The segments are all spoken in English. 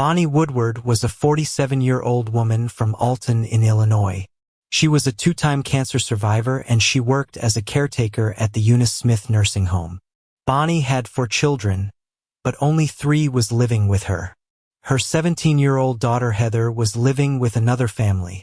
Bonnie Woodward was a 47-year-old woman from Alton in Illinois. She was a two-time cancer survivor and she worked as a caretaker at the Eunice Smith nursing home. Bonnie had 4 children, but only 3 was living with her. Her 17-year-old daughter Heather was living with another family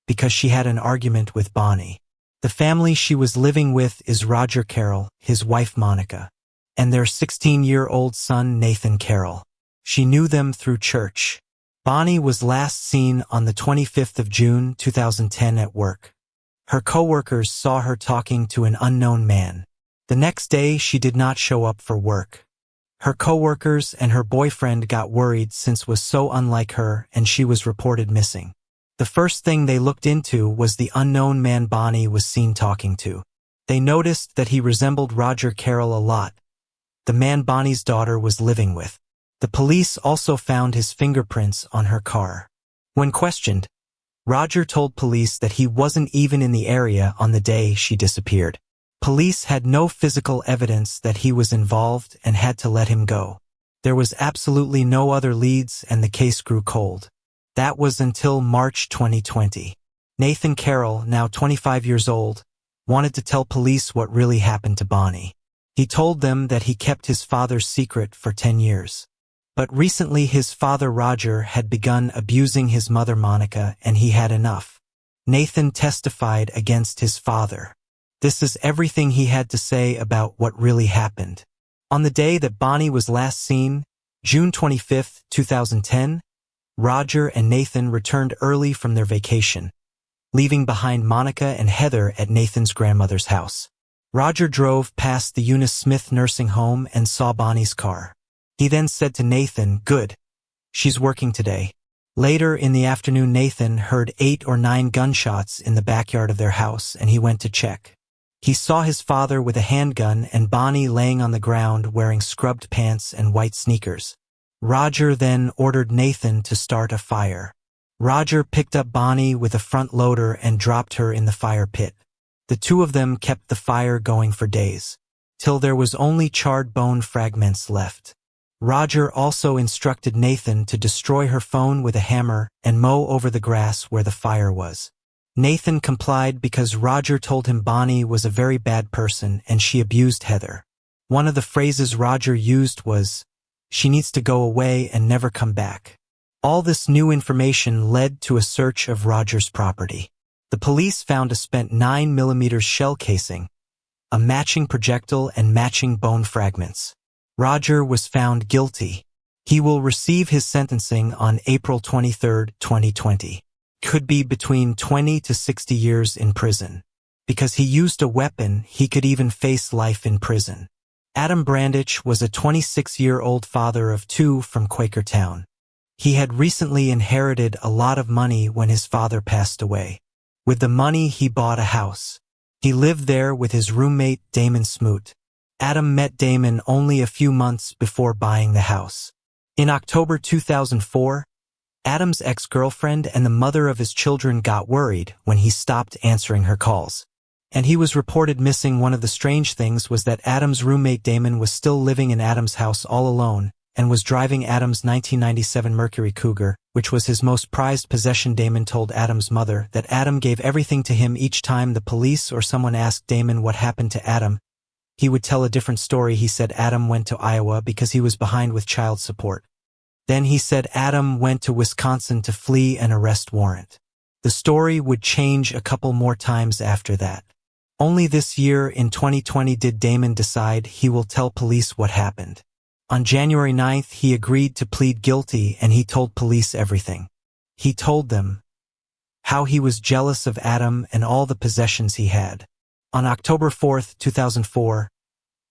because she had an argument with Bonnie. The family she was living with is Roger Carroll, his wife Monica, and their 16-year-old son Nathan Carroll. She knew them through church. Bonnie was last seen on the 25th of June 2010 at work. Her co-workers saw her talking to an unknown man. The next day she did not show up for work. Her co-workers and her boyfriend got worried since was so unlike her and she was reported missing. The first thing they looked into was the unknown man Bonnie was seen talking to. They noticed that he resembled Roger Carroll a lot, the man Bonnie's daughter was living with. The police also found his fingerprints on her car. When questioned, Roger told police that he wasn't even in the area on the day she disappeared. Police had no physical evidence that he was involved and had to let him go. There was absolutely no other leads and the case grew cold. That was until March 2020. Nathan Carroll, now 25 years old, wanted to tell police what really happened to Bonnie. He told them that he kept his father's secret for 10 years. But recently his father Roger had begun abusing his mother Monica and he had enough. Nathan testified against his father. This is everything he had to say about what really happened. On the day that Bonnie was last seen, June 25, 2010, Roger and Nathan returned early from their vacation, leaving behind Monica and Heather at Nathan's grandmother's house. Roger drove past the Eunice Smith nursing home and saw Bonnie's car. He then said to Nathan, "Good. She's working today." Later in the afternoon Nathan heard 8 or 9 gunshots in the backyard of their house and he went to check. He saw his father with a handgun and Bonnie laying on the ground wearing scrubbed pants and white sneakers. Roger then ordered Nathan to start a fire. Roger picked up Bonnie with a front loader and dropped her in the fire pit. The two of them kept the fire going for days, till there was only charred bone fragments left. Roger also instructed Nathan to destroy her phone with a hammer and mow over the grass where the fire was. Nathan complied because Roger told him Bonnie was a very bad person and she abused Heather. One of the phrases Roger used was, "She needs to go away and never come back." All this new information led to a search of Roger's property. The police found a spent 9mm shell casing, a matching projectile and matching bone fragments. Roger was found guilty. He will receive his sentencing on April 23, 2020. Could be between 20 to 60 years in prison. Because he used a weapon, he could even face life in prison. Adam Brandich was a 26-year-old father of 2 from Quakertown. He had recently inherited a lot of money when his father passed away. With the money, he bought a house. He lived there with his roommate, Damon Smoot. Adam met Damon only a few months before buying the house. In October 2004, Adam's ex-girlfriend and the mother of his children got worried when he stopped answering her calls. And he was reported missing. One of the strange things was that Adam's roommate Damon was still living in Adam's house all alone and was driving Adam's 1997 Mercury Cougar, which was his most prized possession. Damon told Adam's mother that Adam gave everything to him. Each time the police or someone asked Damon what happened to Adam, he would tell a different story. He said Adam went to Iowa because he was behind with child support. Then he said Adam went to Wisconsin to flee an arrest warrant. The story would change a couple more times after that. Only this year in 2020 did Damon decide he will tell police what happened. On January 9th, he agreed to plead guilty and he told police everything. He told them how he was jealous of Adam and all the possessions he had. On October 4th, 2004,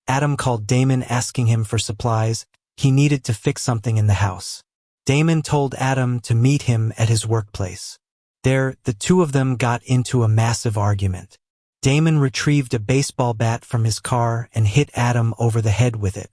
Adam called Damon asking him for supplies. He needed to fix something in the house. Damon told Adam to meet him at his workplace. There, the two of them got into a massive argument. Damon retrieved a baseball bat from his car and hit Adam over the head with it.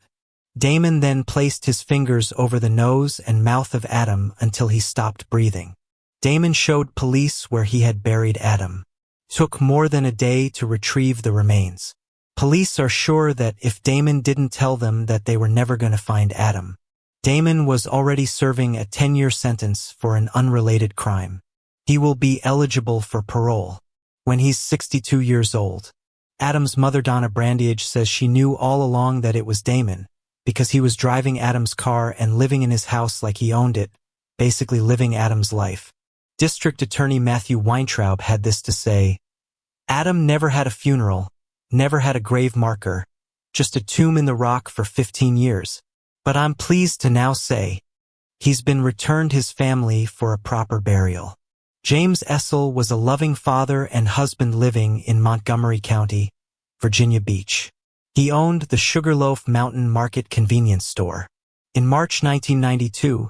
Damon then placed his fingers over the nose and mouth of Adam until he stopped breathing. Damon showed police where he had buried Adam. Took more than a day to retrieve the remains. Police are sure that if Damon didn't tell them that they were never going to find Adam. Damon was already serving a 10-year sentence for an unrelated crime. He will be eligible for parole when he's 62 years old. Adam's mother, Donna Brandiage, says she knew all along that it was Damon because he was driving Adam's car and living in his house like he owned it, basically living Adam's life. District Attorney Matthew Weintraub had this to say: Adam never had a funeral, never had a grave marker, just a tomb in the rock for 15 years. But I'm pleased to now say he's been returned his family for a proper burial. James Essel was a loving father and husband living in Montgomery County, Virginia Beach. He owned the Sugarloaf Mountain Market convenience store. In March 1992,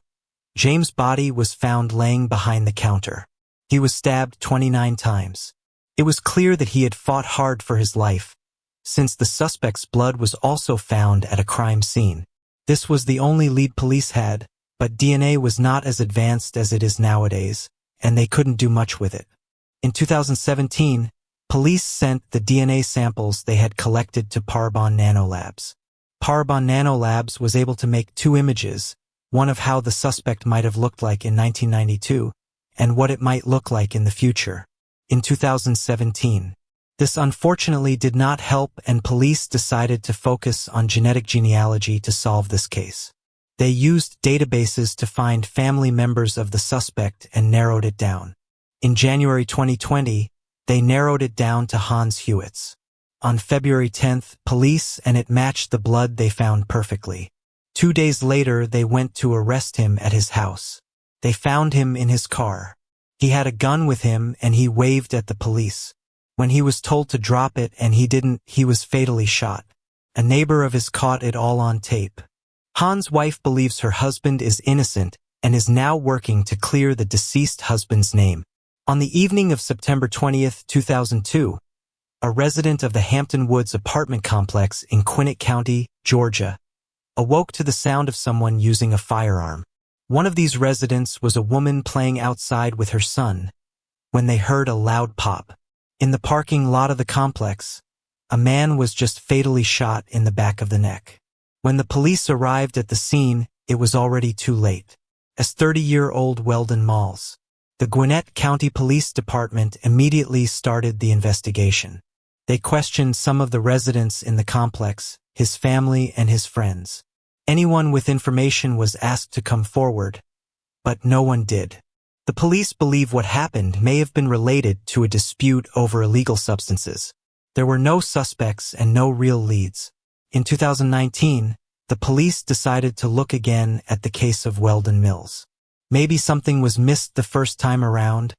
James' body was found laying behind the counter. He was stabbed 29 times. It was clear that he had fought hard for his life, since the suspect's blood was also found at a crime scene. This was the only lead police had, but DNA was not as advanced as it is nowadays, and they couldn't do much with it. In 2017, police sent the DNA samples they had collected to Parabon Nanolabs. Parabon Nanolabs was able to make two images, one of how the suspect might have looked like in 1992, and what it might look like in the future. In 2017. This unfortunately did not help, and police decided to focus on genetic genealogy to solve this case. They used databases to find family members of the suspect and narrowed it down. In January 2020, they narrowed it down to Hans Hewitt's. On February 10th, police and it matched the blood they found perfectly. 2 days later, they went to arrest him at his house. They found him in his car. He had a gun with him and he waved at the police. When he was told to drop it and he didn't, he was fatally shot. A neighbor of his caught it all on tape. Hans' wife believes her husband is innocent and is now working to clear the deceased husband's name. On the evening of September 20, 2002, a resident of the Hampton Woods apartment complex in Gwinnett County, Georgia, awoke to the sound of someone using a firearm. One of these residents was a woman playing outside with her son when they heard a loud pop. In the parking lot of the complex, a man was just fatally shot in the back of the neck. When the police arrived at the scene, it was already too late. As 30-year-old Weldon Malls, the Gwinnett County Police Department immediately started the investigation. They questioned some of the residents in the complex, his family, and his friends. Anyone with information was asked to come forward, but no one did. The police believe what happened may have been related to a dispute over illegal substances. There were no suspects and no real leads. In 2019, the police decided to look again at the case of Weldon Mills. Maybe something was missed the first time around,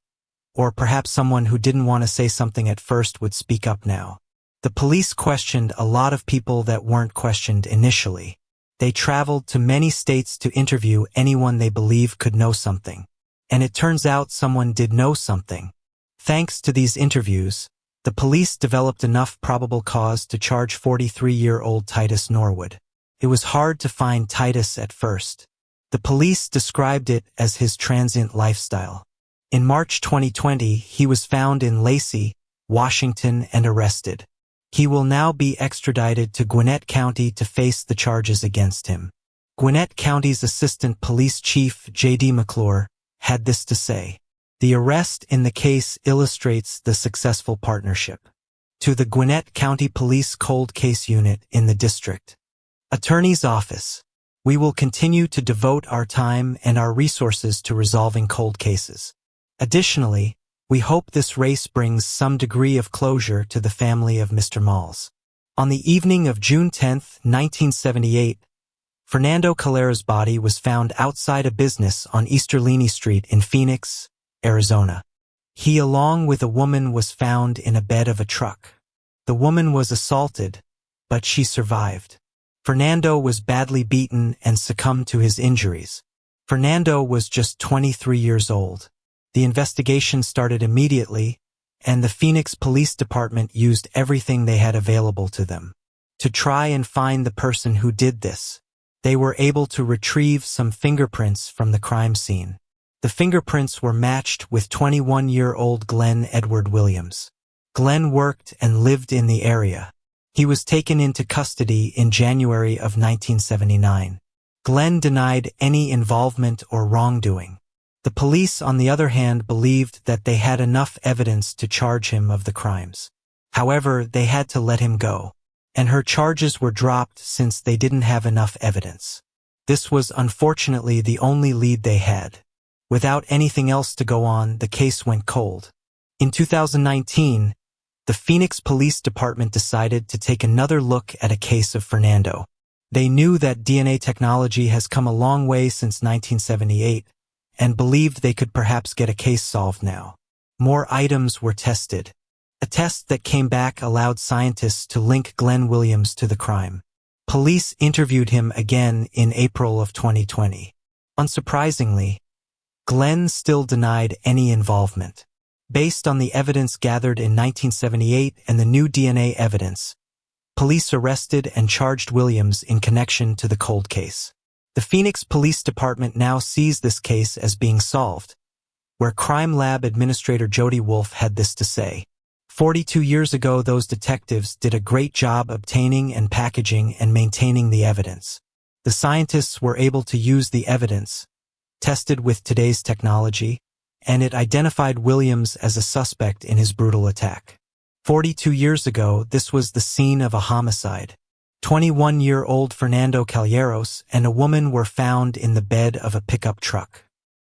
or perhaps someone who didn't want to say something at first would speak up now. The police questioned a lot of people that weren't questioned initially. They traveled to many states to interview anyone they believe could know something. And it turns out someone did know something. Thanks to these interviews, the police developed enough probable cause to charge 43-year-old Titus Norwood. It was hard to find Titus at first. The police described it as his transient lifestyle. In March 2020, he was found in Lacey, Washington, and arrested. He will now be extradited to Gwinnett County to face the charges against him. Gwinnett County's Assistant Police Chief J.D. McClure had this to say: the arrest in the case illustrates the successful partnership. To the Gwinnett County Police Cold Case Unit in the District Attorney's Office, we will continue to devote our time and our resources to resolving cold cases. Additionally, we hope this race brings some degree of closure to the family of Mr. Malls. On the evening of June 10, 1978, Fernando Calera's body was found outside a business on Easterlini Street in Phoenix, Arizona. He, along with a woman, was found in a bed of a truck. The woman was assaulted, but she survived. Fernando was badly beaten and succumbed to his injuries. Fernando was just 23 years old. The investigation started immediately, and the Phoenix Police Department used everything they had available to them to try and find the person who did this. They were able to retrieve some fingerprints from the crime scene. The fingerprints were matched with 21-year-old Glenn Edward Williams. Glenn worked and lived in the area. He was taken into custody in January of 1979. Glenn denied any involvement or wrongdoing. The police, on the other hand, believed that they had enough evidence to charge him of the crimes. However, they had to let him go, and her charges were dropped since they didn't have enough evidence. This was unfortunately the only lead they had. Without anything else to go on, the case went cold. In 2019, the Phoenix Police Department decided to take another look at a case of Fernando. They knew that DNA technology has come a long way since 1978 and believed they could perhaps get a case solved now. More items were tested. A test that came back allowed scientists to link Glenn Williams to the crime. Police interviewed him again in April of 2020. Unsurprisingly, Glenn still denied any involvement. Based on the evidence gathered in 1978 and the new DNA evidence, police arrested and charged Williams in connection to the cold case. The Phoenix Police Department now sees this case as being solved, where Crime Lab Administrator Jody Wolf had this to say. 42 years ago, those detectives did a great job obtaining and packaging and maintaining the evidence. The scientists were able to use the evidence, tested with today's technology, and it identified Williams as a suspect in his brutal attack. 42 years ago, this was the scene of a homicide. 21-year-old Fernando Calleros and a woman were found in the bed of a pickup truck.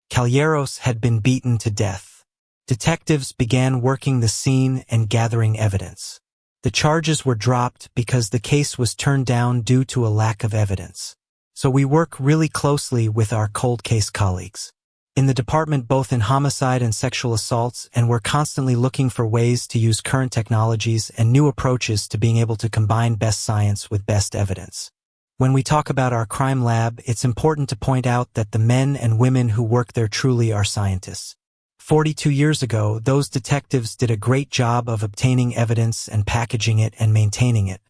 Calleros had been beaten to death. Detectives began working the scene and gathering evidence. The charges were dropped because the case was turned down due to a lack of evidence. So we work really closely with our cold case colleagues in the department, both in homicide and sexual assaults, and we're constantly looking for ways to use current technologies and new approaches to being able to combine best science with best evidence. When we talk about our crime lab, it's important to point out that the men and women who work there truly are scientists. 42 years ago, those detectives did a great job of obtaining evidence and packaging it and maintaining it.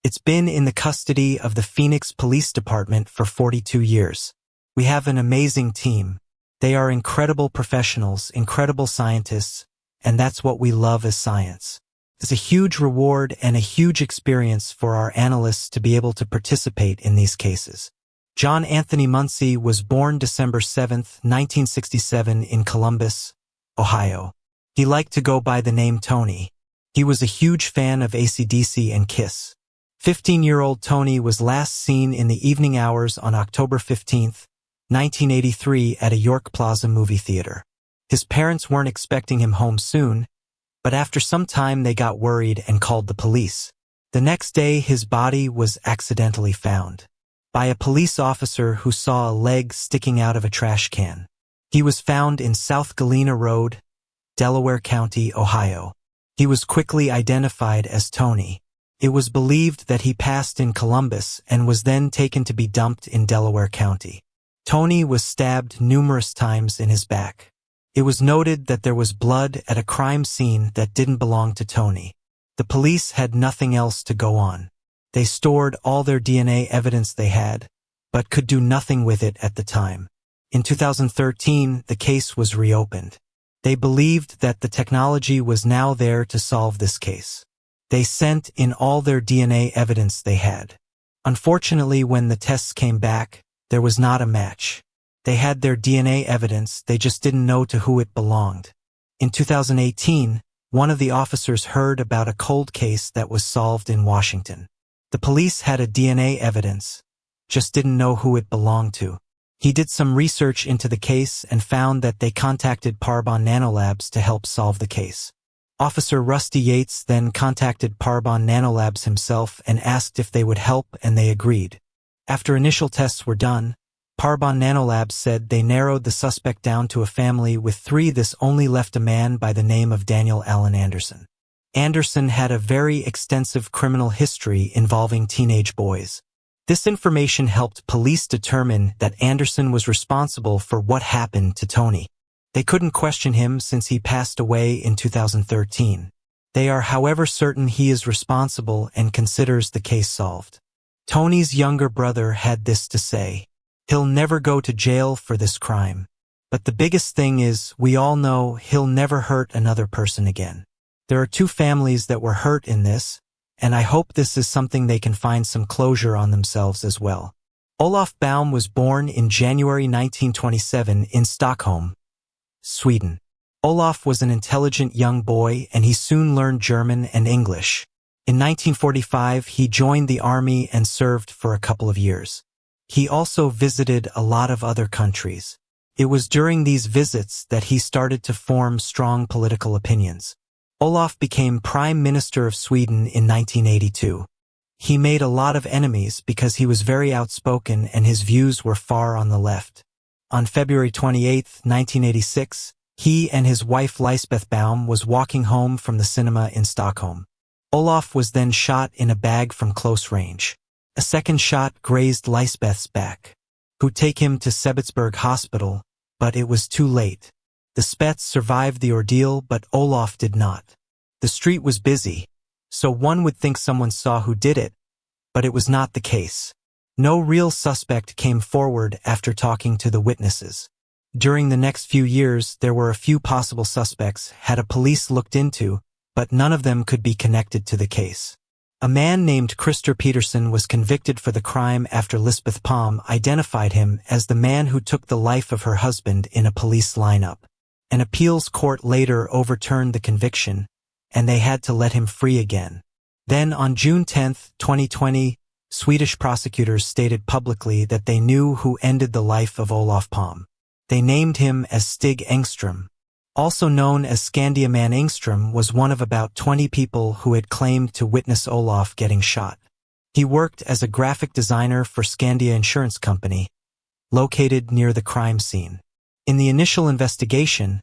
It's been in the custody of the Phoenix Police Department for 42 years. We have an amazing team. They are incredible professionals, incredible scientists, and that's what we love as science. It's a huge reward and a huge experience for our analysts to be able to participate in these cases. John Anthony Muncy was born December 7, 1967 in Columbus, Ohio. He liked to go by the name Tony. He was a huge fan of AC/DC and Kiss. 15-year-old Tony was last seen in the evening hours on October 15, 1983 at a York Plaza movie theater. His parents weren't expecting him home soon, but after some time they got worried and called the police. The next day his body was accidentally found by a police officer who saw a leg sticking out of a trash can. He was found in South Galena Road, Delaware County, Ohio. He was quickly identified as Tony. It was believed that he passed in Columbus and was then taken to be dumped in Delaware County. Tony was stabbed numerous times in his back. It was noted that there was blood at a crime scene that didn't belong to Tony. The police had nothing else to go on. They stored all their DNA evidence they had, but could do nothing with it at the time. In 2013, the case was reopened. They believed that the technology was now there to solve this case. They sent in all their DNA evidence they had. Unfortunately, when the tests came back, there was not a match. They had their DNA evidence, they just didn't know to who it belonged. In 2018, one of the officers heard about a cold case that was solved in Washington. The police had a DNA evidence, just didn't know who it belonged to. He did some research into the case and found that they contacted Parbon Nanolabs to help solve the case. Officer Rusty Yates then contacted Parbon Nanolabs himself and asked if they would help, and they agreed. After initial tests were done, Parbon Nanolabs said they narrowed the suspect down to a family with 3. This only left a man by the name of Daniel Allen Anderson. Anderson had a very extensive criminal history involving teenage boys. This information helped police determine that Anderson was responsible for what happened to Tony. They couldn't question him since he passed away in 2013. They are, however, certain he is responsible and considers the case solved. Tony's younger brother had this to say: "He'll never go to jail for this crime. But the biggest thing is, we all know he'll never hurt another person again." There are 2 families that were hurt in this, and I hope this is something they can find some closure on themselves as well. Olof Baum was born in January 1927 in Stockholm, Sweden. Olof was an intelligent young boy and he soon learned German and English. In 1945, he joined the army and served for a couple of years. He also visited a lot of other countries. It was during these visits that he started to form strong political opinions. Olof became Prime Minister of Sweden in 1982. He made a lot of enemies because he was very outspoken and his views were far on the left. On February 28, 1986, he and his wife Lisbeth Baum was walking home from the cinema in Stockholm. Olof was then shot in a bag from close range. A second shot grazed Lisbeth's back, who take him to Sebedsberg Hospital, but it was too late. The Spets survived the ordeal, but Olof did not. The street was busy, so one would think someone saw who did it, but it was not the case. No real suspect came forward after talking to the witnesses. During the next few years, there were a few possible suspects had a police looked into, but none of them could be connected to the case. A man named Christer Peterson was convicted for the crime after Lisbeth Palm identified him as the man who took the life of her husband in a police lineup. An appeals court later overturned the conviction, and they had to let him free again. Then on June 10, 2020, Swedish prosecutors stated publicly that they knew who ended the life of Olof Palm. They named him as Stig Engström. Also known as Skandiaman Engström was one of about 20 people who had claimed to witness Olof getting shot. He worked as a graphic designer for Skandia Insurance Company, located near the crime scene. In the initial investigation,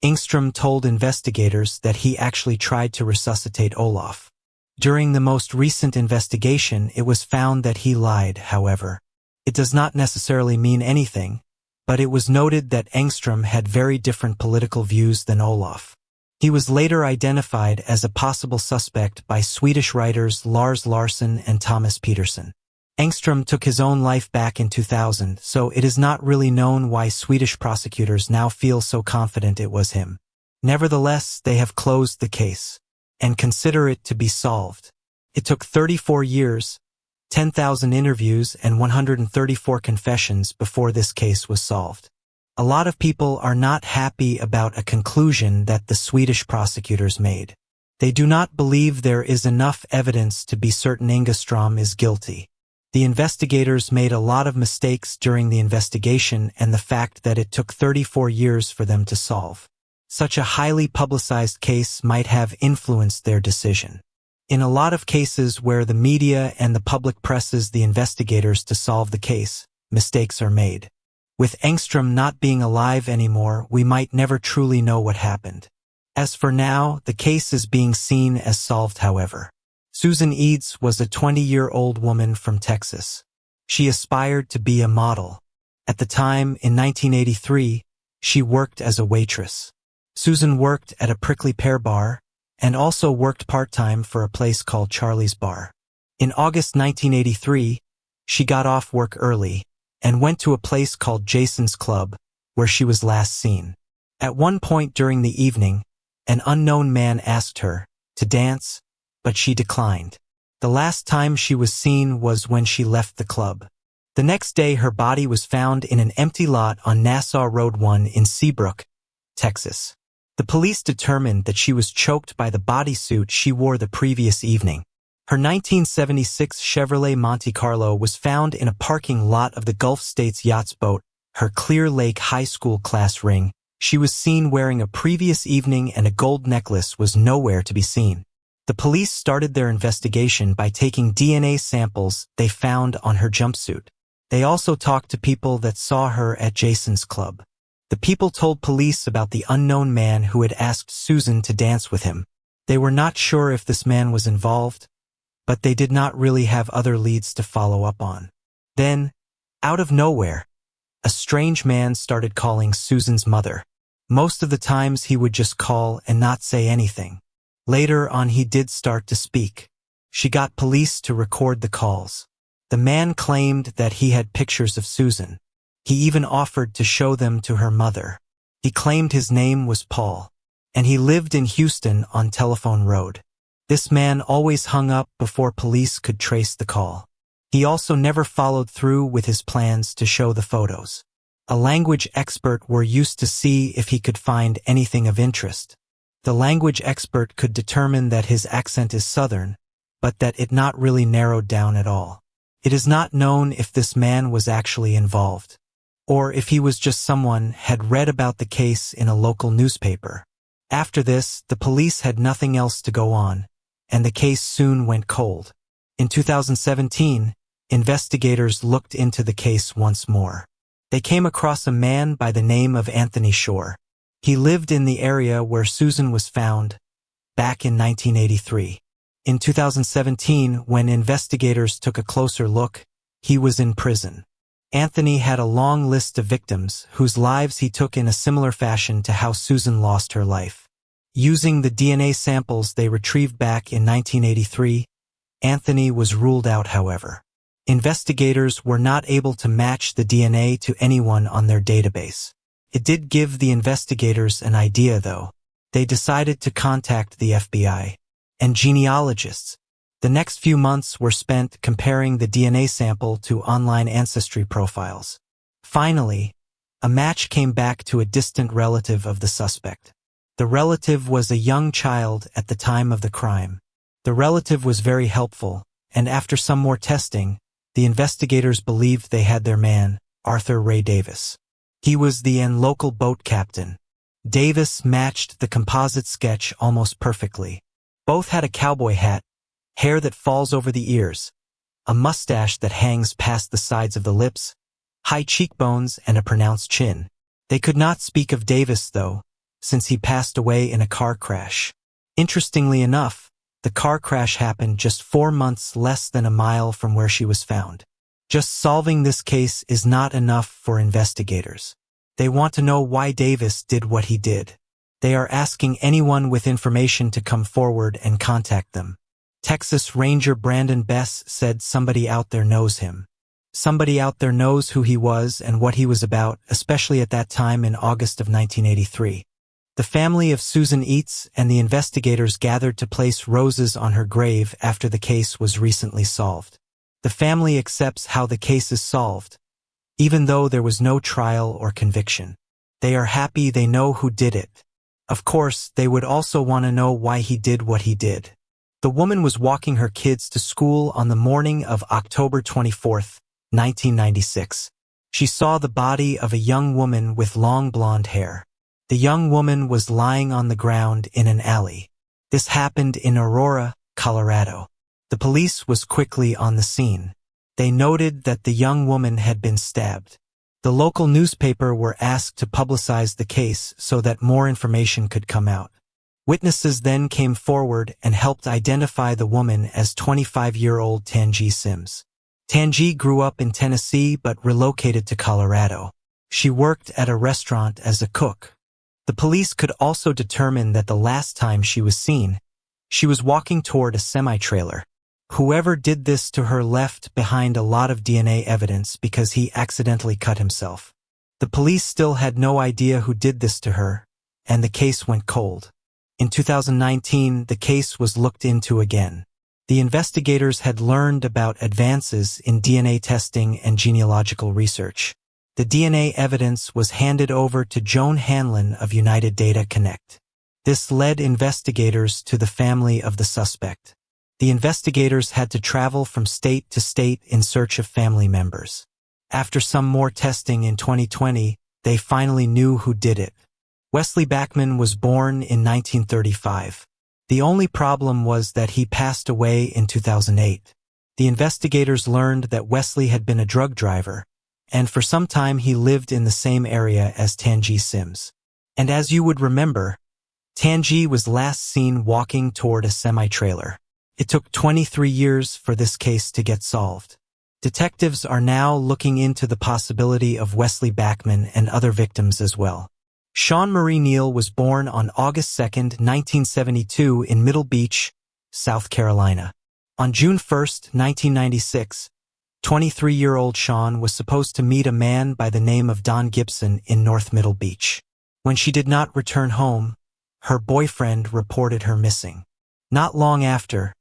Engström told investigators that he actually tried to resuscitate Olof. During the most recent investigation, it was found that he lied, however. It does not necessarily mean anything, but it was noted that Engström had very different political views than Olof. He was later identified as a possible suspect by Swedish writers Lars Larsson and Thomas Peterson. Engström took his own life back in 2000, so it is not really known why Swedish prosecutors now feel so confident it was him. Nevertheless, they have closed the case and consider it to be solved. It took 34 years, 10,000 interviews and 134 confessions before this case was solved. A lot of people are not happy about a conclusion that the Swedish prosecutors made. They do not believe there is enough evidence to be certain Engström is guilty. The investigators made a lot of mistakes during the investigation and the fact that it took 34 years for them to solve. Such a highly publicized case might have influenced their decision. In a lot of cases where the media and the public presses the investigators to solve the case, mistakes are made. With Engström not being alive anymore, we might never truly know what happened. As for now, the case is being seen as solved, however. Susan Eads was a 20-year-old woman from Texas. She aspired to be a model. At the time, in 1983, she worked as a waitress. Susan worked at a prickly pear bar and also worked part-time for a place called Charlie's Bar. In August 1983, she got off work early and went to a place called Jason's Club, where she was last seen. At one point during the evening, an unknown man asked her to dance, but she declined. The last time she was seen was when she left the club. The next day, her body was found in an empty lot on Nassau Road 1 in Seabrook, Texas. The police determined that she was choked by the bodysuit she wore the previous evening. Her 1976 Chevrolet Monte Carlo was found in a parking lot of the Gulf States Yachts boat, her Clear Lake High School class ring. She was seen wearing a previous evening and a gold necklace was nowhere to be seen. The police started their investigation by taking DNA samples they found on her jumpsuit. They also talked to people that saw her at Jason's Club. The people told police about the unknown man who had asked Susan to dance with him. They were not sure if this man was involved, but they did not really have other leads to follow up on. Then, out of nowhere, a strange man started calling Susan's mother. Most of the times he would just call and not say anything. Later on he did start to speak. She got police to record the calls. The man claimed that he had pictures of Susan. He even offered to show them to her mother. He claimed his name was Paul, and he lived in Houston on Telephone Road. This man always hung up before police could trace the call. He also never followed through with his plans to show the photos. A language expert were used to see if he could find anything of interest. The language expert could determine that his accent is Southern, but that it not really narrowed down at all. It is not known if this man was actually involved, or if he was just someone had read about the case in a local newspaper. After this, the police had nothing else to go on, and the case soon went cold. In 2017, investigators looked into the case once more. They came across a man by the name of Anthony Shore. He lived in the area where Susan was found, back in 1983. In 2017, when investigators took a closer look, he was in prison. Anthony had a long list of victims whose lives he took in a similar fashion to how Susan lost her life. Using the DNA samples they retrieved back in 1983, Anthony was ruled out, however. Investigators were not able to match the DNA to anyone on their database. It did give the investigators an idea, though. They decided to contact the FBI and genealogists. The next few months were spent comparing the DNA sample to online ancestry profiles. Finally, a match came back to a distant relative of the suspect. The relative was a young child at the time of the crime. The relative was very helpful, and after some more testing, the investigators believed they had their man, Arthur Ray Davis. He was the local boat captain. Davis matched the composite sketch almost perfectly. Both had a cowboy hat, hair that falls over the ears, a mustache that hangs past the sides of the lips, high cheekbones, and a pronounced chin. They could not speak of Davis, though, since he passed away in a car crash. Interestingly enough, the car crash happened just 4 months less than a mile from where she was found. Just solving this case is not enough for investigators. They want to know why Davis did what he did. They are asking anyone with information to come forward and contact them. Texas Ranger Brandon Bess said somebody out there knows him. Somebody out there knows who he was and what he was about, especially at that time in August of 1983. The family of Susan Eats and the investigators gathered to place roses on her grave after the case was recently solved. The family accepts how the case is solved, even though there was no trial or conviction. They are happy they know who did it. Of course, they would also want to know why he did what he did. The woman was walking her kids to school on the morning of October 24, 1996. She saw the body of a young woman with long blonde hair. The young woman was lying on the ground in an alley. This happened in Aurora, Colorado. The police was quickly on the scene. They noted that the young woman had been stabbed. The local newspaper were asked to publicize the case so that more information could come out. Witnesses then came forward and helped identify the woman as 25-year-old Tangi Sims. Tangi grew up in Tennessee but relocated to Colorado. She worked at a restaurant as a cook. The police could also determine that the last time she was seen, she was walking toward a semi-trailer. Whoever did this to her left behind a lot of DNA evidence because he accidentally cut himself. The police still had no idea who did this to her, and the case went cold. In 2019, the case was looked into again. The investigators had learned about advances in DNA testing and genealogical research. The DNA evidence was handed over to Joan Hanlon of United Data Connect. This led investigators to the family of the suspect. The investigators had to travel from state to state in search of family members. After some more testing in 2020, they finally knew who did it. Wesley Backman was born in 1935. The only problem was that he passed away in 2008. The investigators learned that Wesley had been a drug driver, and for some time he lived in the same area as Tangi Sims. And as you would remember, Tangi was last seen walking toward a semi-trailer. It took 23 years for this case to get solved. Detectives are now looking into the possibility of Wesley Backman and other victims as well. Sean Marie Neal was born on August 2, 1972 in Middle Beach, South Carolina. On June 1, 1996, 23-year-old Sean was supposed to meet a man by the name of Don Gibson in North Middle Beach. When she did not return home, her boyfriend reported her missing. Not long after,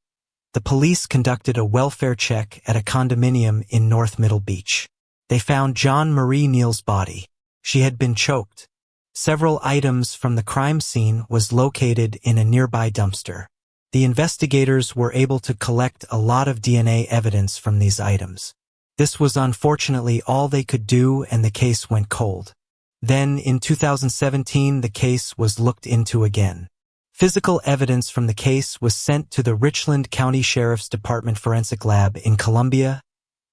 The police conducted a welfare check at a condominium in North Middle Beach. They found John Marie Neal's body. She had been choked. Several items from the crime scene was located in a nearby dumpster. The investigators were able to collect a lot of DNA evidence from these items. This was unfortunately all they could do, and the case went cold. Then, in 2017, the case was looked into again. Physical evidence from the case was sent to the Richland County Sheriff's Department Forensic Lab in Columbia,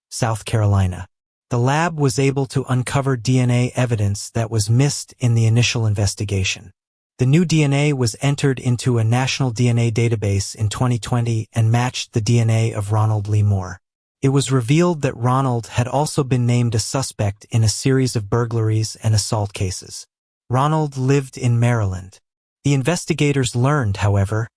South Carolina. The lab was able to uncover DNA evidence that was missed in the initial investigation. The new DNA was entered into a national DNA database in 2020 and matched the DNA of Ronald Lee Moore. It was revealed that Ronald had also been named a suspect in a series of burglaries and assault cases. Ronald lived in Maryland. The investigators learned, however,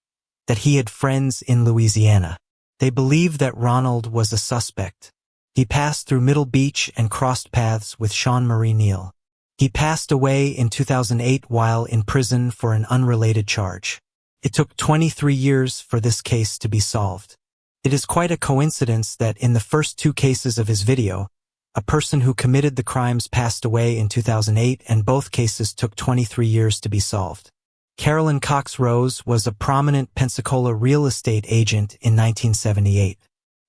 that he had friends in Louisiana. They believed that Ronald was a suspect. He passed through Middle Beach and crossed paths with Sean Marie Neal. He passed away in 2008 while in prison for an unrelated charge. It took 23 years for this case to be solved. It is quite a coincidence that in the first two cases of his video, a person who committed the crimes passed away in 2008, and both cases took 23 years to be solved. Carolyn Cox Rose was a prominent Pensacola real estate agent in 1978.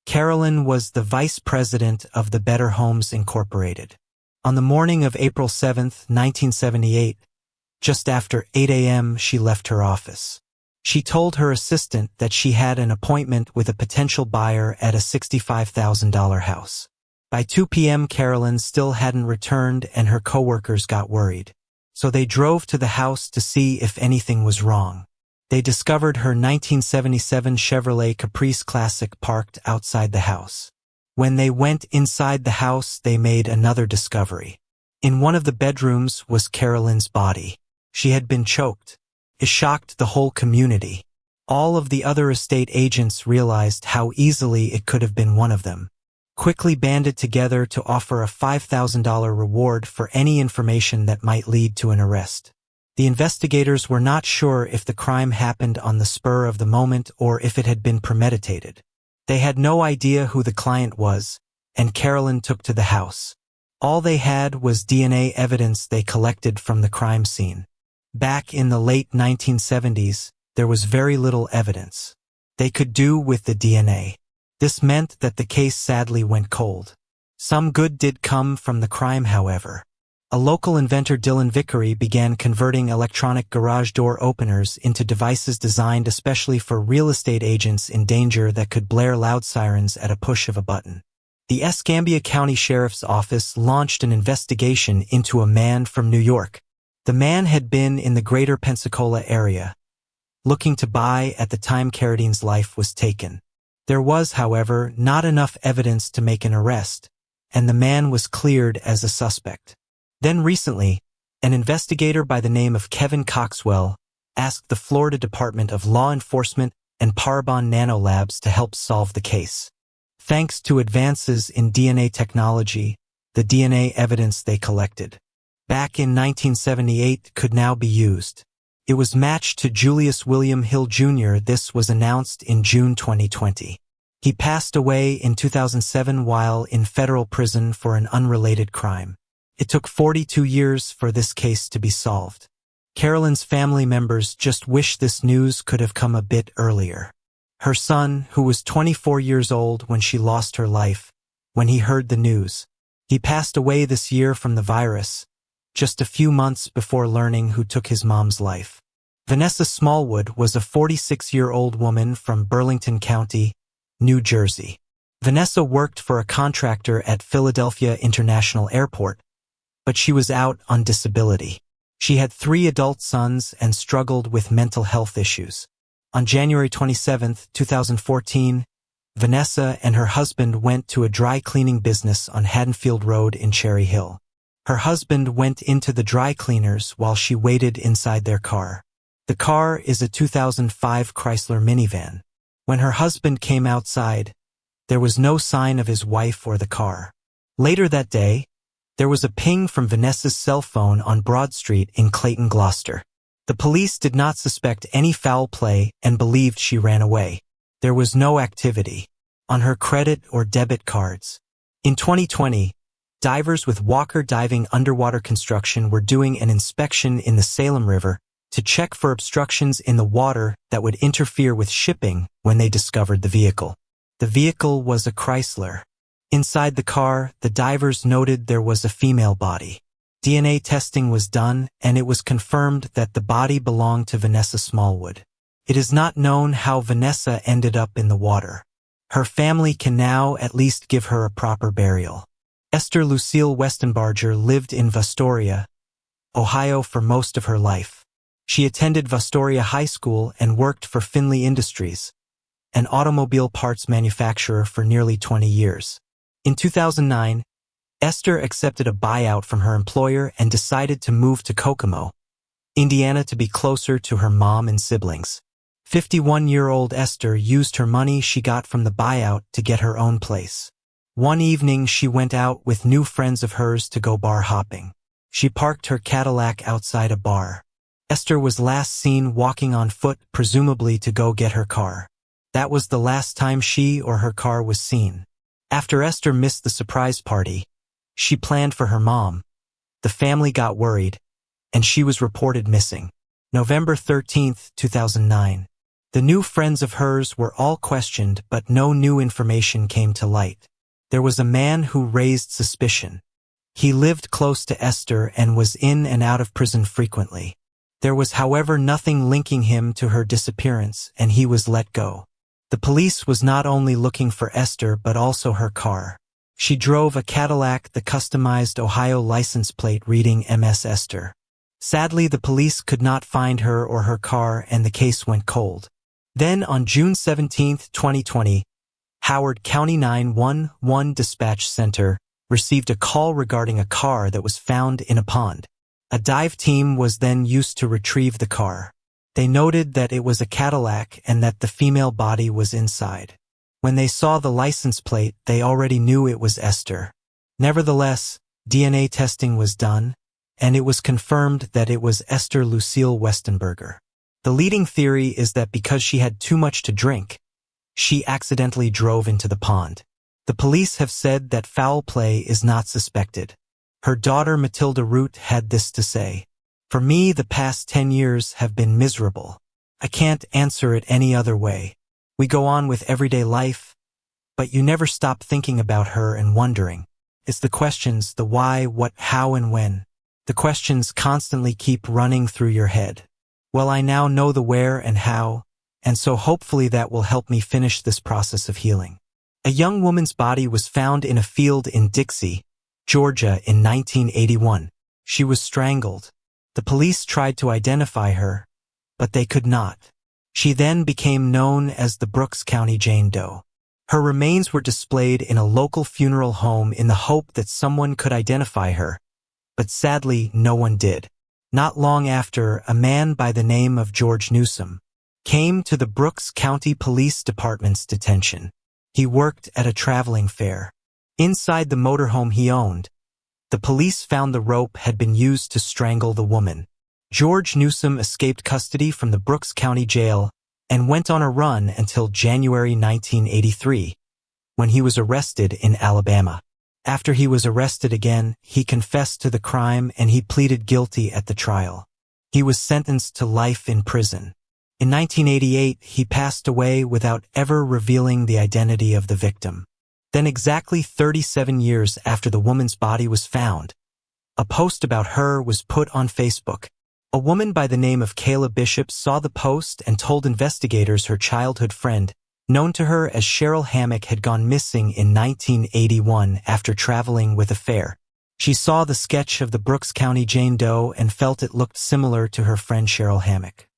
Carolyn was the vice president of the Better Homes Incorporated. On the morning of April 7, 1978, just after 8 a.m., she left her office. She told her assistant that she had an appointment with a potential buyer at a $65,000 house. By 2 p.m., Carolyn still hadn't returned, and her coworkers got worried. So they drove to the house to see if anything was wrong. They discovered her 1977 Chevrolet Caprice Classic parked outside the house. When they went inside the house, they made another discovery. In one of the bedrooms was Carolyn's body. She had been choked. It shocked the whole community. All of the other estate agents realized how easily it could have been one of them. Quickly banded together to offer a $5,000 reward for any information that might lead to an arrest. The investigators were not sure if the crime happened on the spur of the moment or if it had been premeditated. They had no idea who the client was, and Carolyn took to the house. All they had was DNA evidence they collected from the crime scene. Back in the late 1970s, there was very little evidence they could do with the DNA. This meant that the case sadly went cold. Some good did come from the crime, however. A local inventor, Dylan Vickery, began converting electronic garage door openers into devices designed especially for real estate agents in danger that could blare loud sirens at a push of a button. The Escambia County Sheriff's Office launched an investigation into a man from New York. The man had been in the greater Pensacola area, looking to buy at the time Carradine's life was taken. There was, however, not enough evidence to make an arrest, and the man was cleared as a suspect. Then recently, an investigator by the name of Kevin Coxwell asked the Florida Department of Law Enforcement and Parabon Nanolabs to help solve the case. Thanks to advances in DNA technology, the DNA evidence they collected back in 1978 could now be used. It was matched to Julius William Hill Jr. This was announced in June 2020. He passed away in 2007 while in federal prison for an unrelated crime. It took 42 years for this case to be solved. Carolyn's family members just wish this news could have come a bit earlier. Her son, who was 24 years old when she lost her life, when he heard the news, he passed away this year from the virus, just a few months before learning who took his mom's life. Vanessa Smallwood was a 46-year-old woman from Burlington County, New Jersey. Vanessa worked for a contractor at Philadelphia International Airport, but she was out on disability. She had 3 adult sons and struggled with mental health issues. On January 27, 2014, Vanessa and her husband went to a dry cleaning business on Haddonfield Road in Cherry Hill. Her husband went into the dry cleaners while she waited inside their car. The car is a 2005 Chrysler minivan. When her husband came outside, there was no sign of his wife or the car. Later that day, there was a ping from Vanessa's cell phone on Broad Street in Clayton, Gloucester. The police did not suspect any foul play and believed she ran away. There was no activity on her credit or debit cards. In 2020, divers with Walker Diving Underwater Construction were doing an inspection in the Salem River to check for obstructions in the water that would interfere with shipping when they discovered the vehicle. The vehicle was a Chrysler. Inside the car, the divers noted there was a female body. DNA testing was done, and it was confirmed that the body belonged to Vanessa Smallwood. It is not known how Vanessa ended up in the water. Her family can now at least give her a proper burial. Esther Lucille Westenbarger lived in Vastoria, Ohio for most of her life. She attended Vastoria High School and worked for Finley Industries, an automobile parts manufacturer, for nearly 20 years. In 2009, Esther accepted a buyout from her employer and decided to move to Kokomo, Indiana, to be closer to her mom and siblings. 51-year-old Esther used her money she got from the buyout to get her own place. One evening, she went out with new friends of hers to go bar hopping. She parked her Cadillac outside a bar. Esther was last seen walking on foot, presumably to go get her car. That was the last time she or her car was seen. After Esther missed the surprise party she planned for her mom, the family got worried, and she was reported missing. November 13, 2009. The new friends of hers were all questioned, but no new information came to light. There was a man who raised suspicion. He lived close to Esther and was in and out of prison frequently. There was, however, nothing linking him to her disappearance, and he was let go. The police was not only looking for Esther but also her car. She drove a Cadillac, the customized Ohio license plate reading MS Esther. Sadly, the police could not find her or her car, and the case went cold. Then, on June 17, 2020, Howard County 911 Dispatch Center received a call regarding a car that was found in a pond. A dive team was then used to retrieve the car. They noted that it was a Cadillac and that the female body was inside. When they saw the license plate, they already knew it was Esther. Nevertheless, DNA testing was done, and it was confirmed that it was Esther Lucille Westenbarger. The leading theory is that because she had too much to drink, she accidentally drove into the pond. The police have said that foul play is not suspected. Her daughter Matilda Root had this to say: "For me, the past 10 years have been miserable. I can't answer it any other way. We go on with everyday life, but you never stop thinking about her and wondering. It's the questions, the why, what, how, and when. The questions constantly keep running through your head. Well, I now know the where and how, and so hopefully that will help me finish this process of healing." A young woman's body was found in a field in Dixie, Georgia in 1981. She was strangled. The police tried to identify her, but they could not. She then became known as the Brooks County Jane Doe. Her remains were displayed in a local funeral home in the hope that someone could identify her, but sadly no one did. Not long after, a man by the name of George Newsom came to the Brooks County Police Department's detention. He worked at a traveling fair. Inside the motorhome he owned, the police found the rope had been used to strangle the woman. George Newsom escaped custody from the Brooks County Jail and went on a run until January 1983, when he was arrested in Alabama. After he was arrested again, he confessed to the crime and he pleaded guilty at the trial. He was sentenced to life in prison. In 1988, he passed away without ever revealing the identity of the victim. Then, exactly 37 years after the woman's body was found, a post about her was put on Facebook. A woman by the name of Kayla Bishop saw the post and told investigators her childhood friend, known to her as Cheryl Hammock, had gone missing in 1981 after traveling with a fair. She saw the sketch of the Brooks County Jane Doe and felt it looked similar to her friend Cheryl Hammock.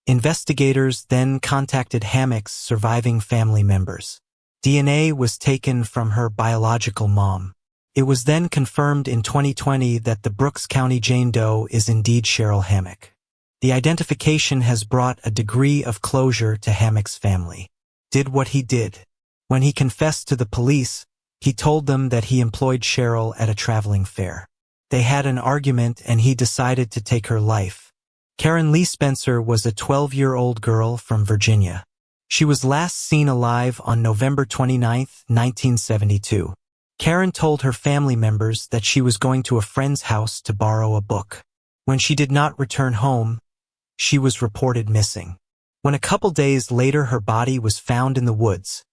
Investigators then contacted Hammock's surviving family members. DNA was taken from her biological mom. It was then confirmed in 2020 that the Brooks County Jane Doe is indeed Cheryl Hammock. The identification has brought a degree of closure to Hammock's family. Did what he did. When he confessed to the police, he told them that he employed Cheryl at a traveling fair. They had an argument and he decided to take her life. Karen Lee Spencer was a 12-year-old girl from Virginia. She was last seen alive on November 29, 1972. Karen told her family members that she was going to a friend's house to borrow a book. When she did not return home, she was reported missing. When a couple days later her body was found in the woods,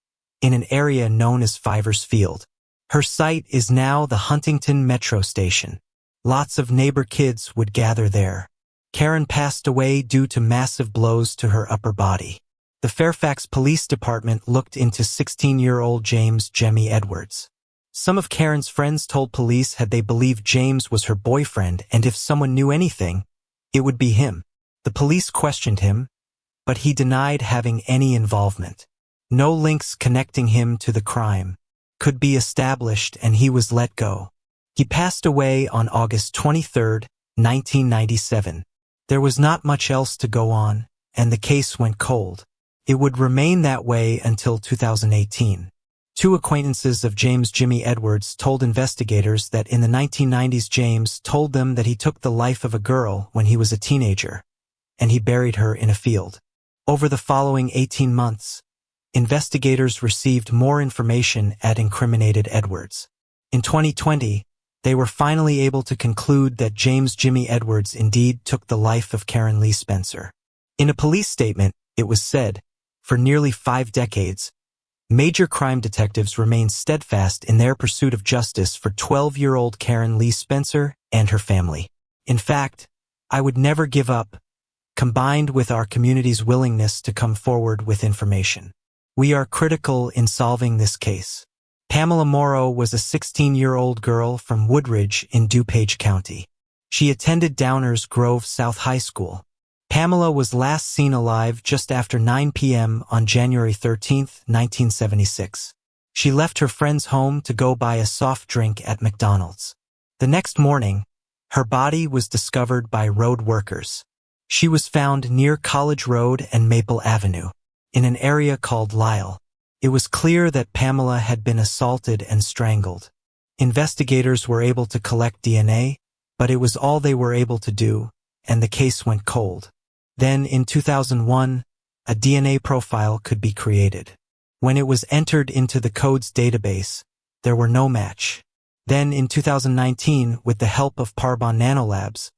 in an area known as Fivers Field. Her site is now the Huntington Metro Station. Lots of neighbor kids would gather there. Karen passed away due to massive blows to her upper body. The Fairfax Police Department looked into 16-year-old James Jimmy Edwards. Some of Karen's friends told police had they believed James was her boyfriend, and if someone knew anything, it would be him. The police questioned him, but he denied having any involvement. No links connecting him to the crime could be established, and he was let go. He passed away on August 23, 1997. There was not much else to go on, and the case went cold. It would remain that way until 2018. Two acquaintances of James Jimmy Edwards told investigators that in the 1990s James told them that he took the life of a girl when he was a teenager, and he buried her in a field. Over the following 18 months, investigators received more information that incriminated Edwards. In 2020, they were finally able to conclude that James Jimmy Edwards indeed took the life of Karen Lee Spencer. In a police statement, it was said, for nearly 5 decades, major crime detectives remained steadfast in their pursuit of justice for 12-year-old Karen Lee Spencer and her family. In fact, I would never give up, combined with our community's willingness to come forward with information. We are critical in solving this case. Pamela Morrow was a 16-year-old girl from Woodridge in DuPage County. She attended Downers Grove South High School. Pamela was last seen alive just after 9 p.m. on January 13, 1976. She left her friend's home to go buy a soft drink at McDonald's. The next morning, her body was discovered by road workers. She was found near College Road and Maple Avenue, in an area called Lyle. It was clear that Pamela had been assaulted and strangled. Investigators were able to collect DNA, but it was all they were able to do, and the case went cold. Then, in 2001, a DNA profile could be created. When it was entered into the code's database, there were no match. Then, in 2019, with the help of Parbon Nanolabs,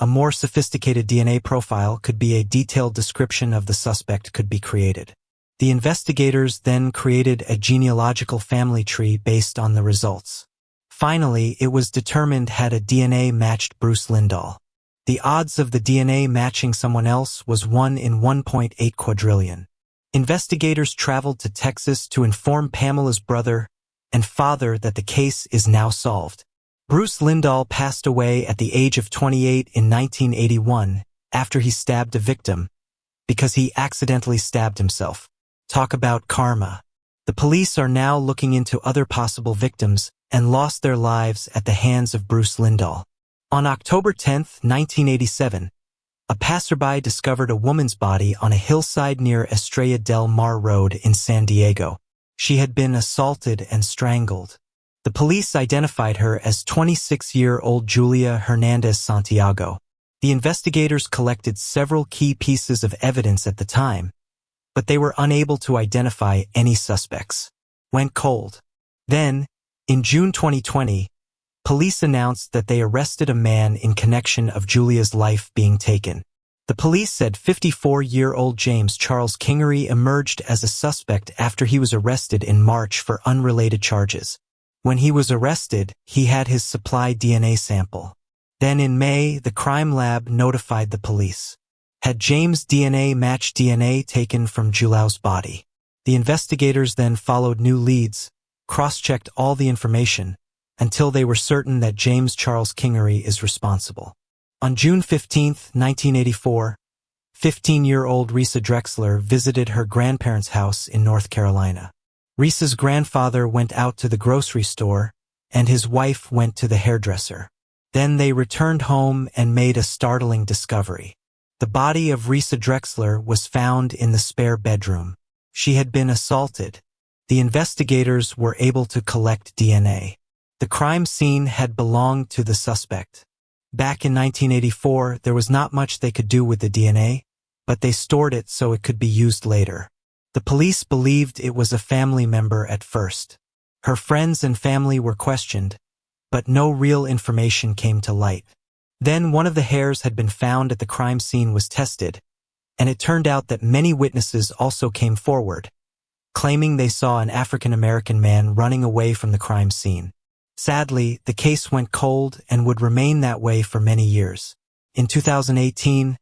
a more sophisticated DNA profile could be a detailed description of the suspect could be created. The investigators then created a genealogical family tree based on the results. Finally, it was determined had a DNA matched Bruce Lindahl. The odds of the DNA matching someone else was 1 in 1.8 quadrillion. Investigators traveled to Texas to inform Pamela's brother and father that the case is now solved. Bruce Lindahl passed away at the age of 28 in 1981 after he stabbed a victim because he accidentally stabbed himself. Talk about karma. The police are now looking into other possible victims and lost their lives at the hands of Bruce Lindahl. On October 10, 1987, a passerby discovered a woman's body on a hillside near Estrella del Mar Road in San Diego. She had been assaulted and strangled. The police identified her as 26-year-old Julia Hernandez Santiago. The investigators collected several key pieces of evidence at the time, but they were unable to identify any suspects. Went cold. Then, in June 2020, police announced that they arrested a man in connection of Julia's life being taken. The police said 54-year-old James Charles Kingery emerged as a suspect after he was arrested in March for unrelated charges. When he was arrested, he had his supply DNA sample. Then in May, the crime lab notified the police. Had James' DNA matched DNA taken from Julia's body? The investigators then followed new leads, cross-checked all the information, until they were certain that James Charles Kingery is responsible. On June 15, 1984, 15-year-old Risa Drexler visited her grandparents' house in North Carolina. Risa's grandfather went out to the grocery store, and his wife went to the hairdresser. Then they returned home and made a startling discovery. The body of Risa Drexler was found in the spare bedroom. She had been assaulted. The investigators were able to collect DNA. The crime scene had belonged to the suspect. Back in 1984, there was not much they could do with the DNA, but they stored it so it could be used later. The police believed it was a family member at first. Her friends and family were questioned, but no real information came to light. Then one of the hairs had been found at the crime scene was tested, and it turned out that many witnesses also came forward, claiming they saw an African-American man running away from the crime scene. Sadly, the case went cold and would remain that way for many years. In 2018,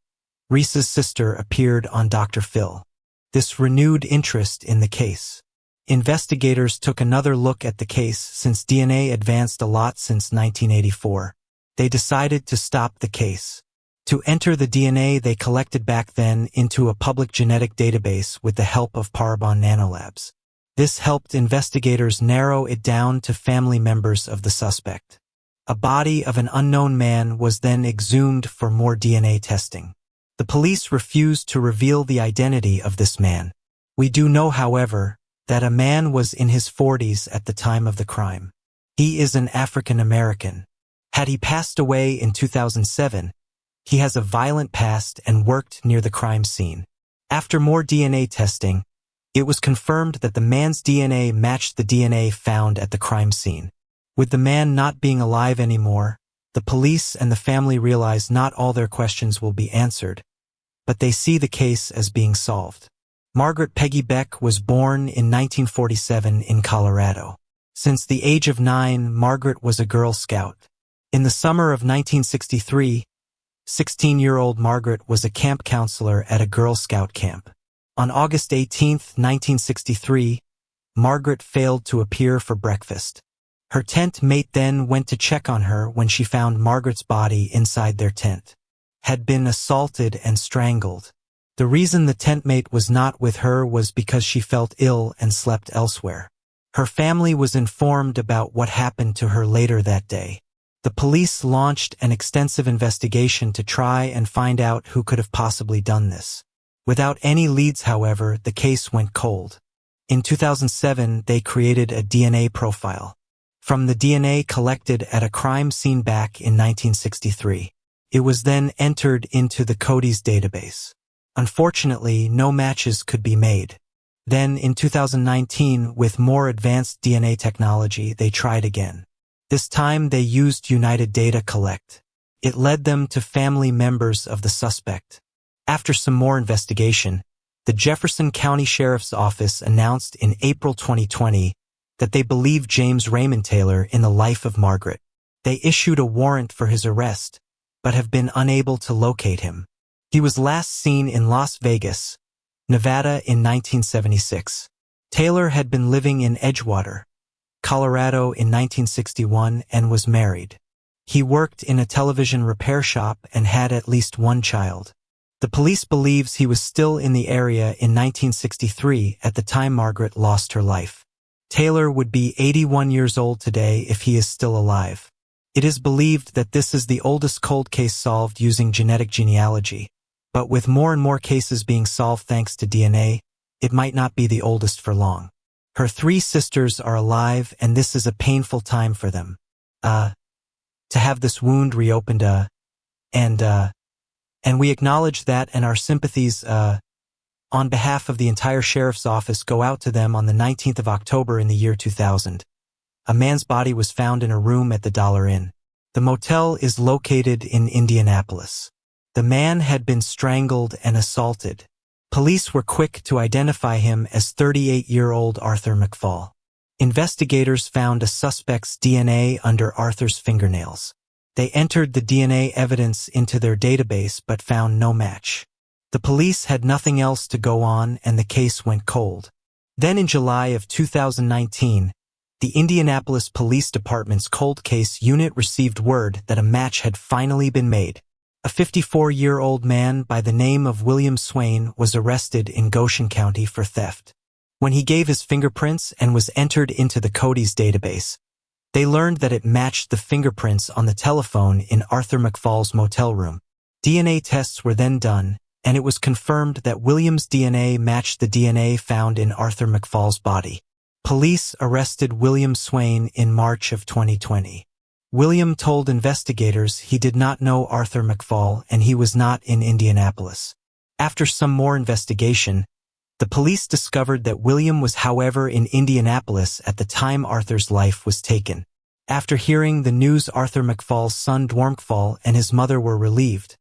Reese's sister appeared on Dr. Phil. This renewed interest in the case. Investigators took another look at the case since DNA advanced a lot since 1984. They decided to stop the case. To enter the DNA they collected back then into a public genetic database with the help of Parabon Nanolabs. This helped investigators narrow it down to family members of the suspect. A body of an unknown man was then exhumed for more DNA testing. The police refused to reveal the identity of this man. We do know, however, that a man was in his 40s at the time of the crime. He is an African American. Had he passed away in 2007, he has a violent past and worked near the crime scene. After more DNA testing, it was confirmed that the man's DNA matched the DNA found at the crime scene. With the man not being alive anymore, the police and the family realize not all their questions will be answered, but they see the case as being solved. Margaret Peggy Beck was born in 1947 in Colorado. Since the age of 9, Margaret was a Girl Scout. In the summer of 1963, 16-year-old Margaret was a camp counselor at a Girl Scout camp. On August 18, 1963, Margaret failed to appear for breakfast. Her tent mate then went to check on her when she found Margaret's body inside their tent. Had been assaulted and strangled. The reason the tent mate was not with her was because she felt ill and slept elsewhere. Her family was informed about what happened to her later that day. The police launched an extensive investigation to try and find out who could have possibly done this. Without any leads, however, the case went cold. In 2007, they created a DNA profile from the DNA collected at a crime scene back in 1963. It was then entered into the CODIS database. Unfortunately, no matches could be made. Then, in 2019, with more advanced DNA technology, they tried again. This time, they used United Data Collect. It led them to family members of the suspect. After some more investigation, the Jefferson County Sheriff's Office announced in April 2020 that they believed James Raymond Taylor in the life of Margaret. They issued a warrant for his arrest, but have been unable to locate him. He was last seen in Las Vegas, Nevada in 1976. Taylor had been living in Edgewater, Colorado in 1961 and was married. He worked in a television repair shop and had at least one child. The police believes he was still in the area in 1963 at the time Margaret lost her life. Taylor would be 81 years old today if he is still alive. It is believed that this is the oldest cold case solved using genetic genealogy, but with more and more cases being solved thanks to DNA, it might not be the oldest for long. Her 3 sisters are alive, and this is a painful time for them. To have this wound reopened, and we acknowledge that, and our sympathies, on behalf of the entire Sheriff's Office, go out to them. On the 19th of October in the year 2000. A man's body was found in a room at the Dollar Inn. The motel is located in Indianapolis. The man had been strangled and assaulted. Police were quick to identify him as 38-year-old Arthur McFall. Investigators found a suspect's DNA under Arthur's fingernails. They entered the DNA evidence into their database but found no match. The police had nothing else to go on and the case went cold. Then in July of 2019, the Indianapolis Police Department's cold case unit received word that a match had finally been made. A 54-year-old man by the name of William Swain was arrested in Goshen County for theft. When he gave his fingerprints and was entered into the CODIS database, they learned that it matched the fingerprints on the telephone in Arthur McFall's motel room. DNA tests were then done, and it was confirmed that William's DNA matched the DNA found in Arthur McFall's body. Police arrested William Swain in March of 2020. William told investigators he did not know Arthur McFall and he was not in Indianapolis. After some more investigation, The police discovered that William was, however, in Indianapolis at the time Arthur's life was taken. After hearing the news, Arthur McFall's son Dwarmfall and his mother were relieved,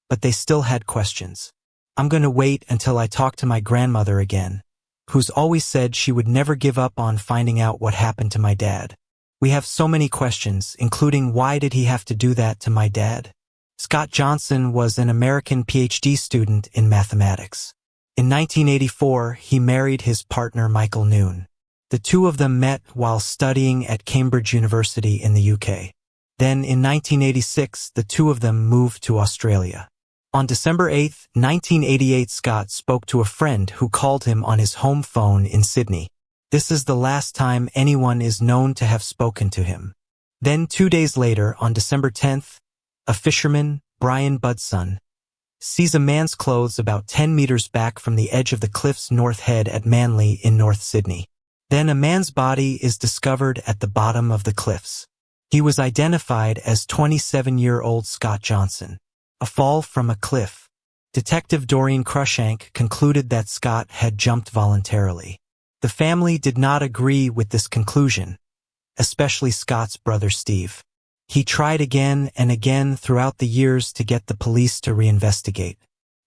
but they still had questions. "I'm going to wait until I talk to my grandmother again, who's always said she would never give up on finding out what happened to my dad. We have so many questions, including why did he have to do that to my dad?" Scott Johnson was an American PhD student in mathematics. In 1984, he married his partner Michael Noon. The two of them met while studying at Cambridge University in the UK. Then, in 1986, the two of them moved to Australia. On December 8, 1988, Scott spoke to a friend who called him on his home phone in Sydney. This is the last time anyone is known to have spoken to him. Then 2 days later, on December 10th, a fisherman, Brian Budson, sees a man's clothes about 10 meters back from the edge of the cliff's north head at Manly in North Sydney. Then a man's body is discovered at the bottom of the cliffs. He was identified as 27-year-old Scott Johnson. A fall from a cliff. Detective Doreen Crushank concluded that Scott had jumped voluntarily. The family did not agree with this conclusion, especially Scott's brother Steve. He tried again and again throughout the years to get the police to reinvestigate.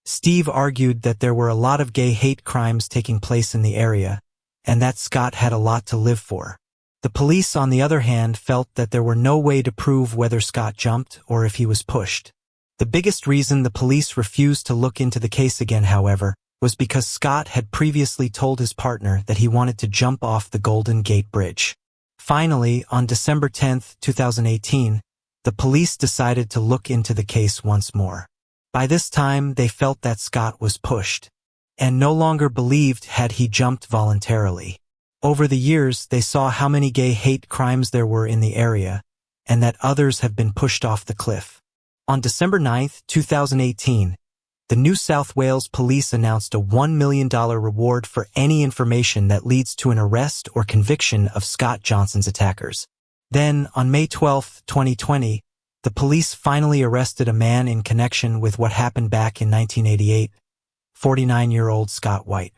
Steve argued that there were a lot of gay hate crimes taking place in the area, and that Scott had a lot to live for. The police, on the other hand, felt that there were no way to prove whether Scott jumped or if he was pushed. The biggest reason the police refused to look into the case again, however, was because Scott had previously told his partner that he wanted to jump off the Golden Gate Bridge. Finally, on December 10, 2018, the police decided to look into the case once more. By this time, they felt that Scott was pushed, and no longer believed had he jumped voluntarily. Over the years, they saw how many gay hate crimes there were in the area, and that others have been pushed off the cliff. On December 9, 2018, the New South Wales Police announced a $1 million reward for any information that leads to an arrest or conviction of Scott Johnson's attackers. Then, on May 12, 2020, the police finally arrested a man in connection with what happened back in 1988, 49-year-old Scott White.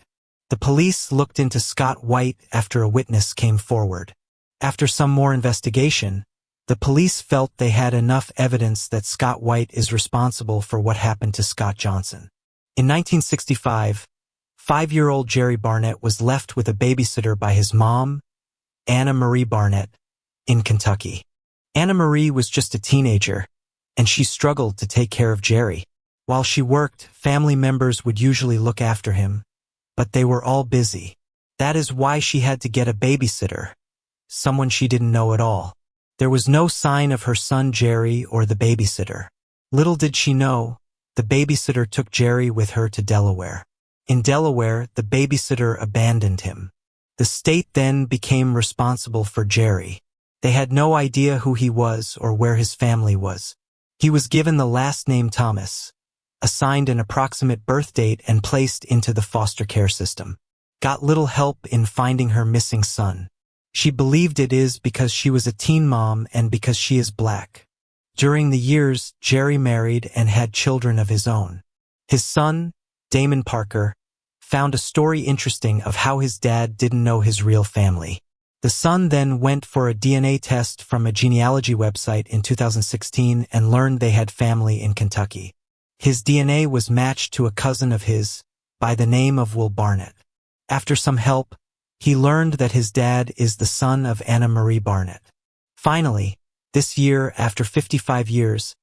The police looked into Scott White after a witness came forward. After some more investigation, the police felt they had enough evidence that Scott White is responsible for what happened to Scott Johnson. In 1965, 5-year-old Jerry Barnett was left with a babysitter by his mom, Anna Marie Barnett, in Kentucky. Anna Marie was just a teenager, and she struggled to take care of Jerry. While she worked, family members would usually look after him, but they were all busy. That is why she had to get a babysitter, someone she didn't know at all. There was no sign of her son Jerry or the babysitter. Little did she know, the babysitter took Jerry with her to Delaware. In Delaware, the babysitter abandoned him. The state then became responsible for Jerry. They had no idea who he was or where his family was. He was given the last name Thomas, assigned an approximate birth date, and placed into the foster care system. Got little help in finding her missing son. She believed it is because she was a teen mom and because she is black. During the years, Jerry married and had children of his own. His son, Damon Parker, found a story interesting of how his dad didn't know his real family. The son then went for a DNA test from a genealogy website in 2016 and learned they had family in Kentucky. His DNA was matched to a cousin of his by the name of Will Barnett. After some help, he learned that his dad is the son of Anna Marie Barnett. Finally, this year, after 55 years,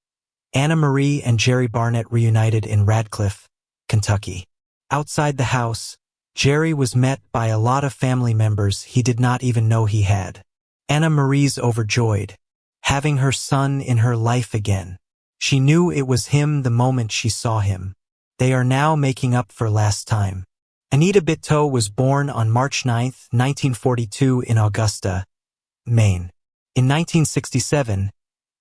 Anna Marie and Jerry Barnett reunited in Radcliffe, Kentucky. Outside the house, Jerry was met by a lot of family members he did not even know he had. Anna Marie's overjoyed, having her son in her life again. She knew it was him the moment she saw him. They are now making up for last time. Anita Bitteau was born on March 9, 1942 in Augusta, Maine. In 1967,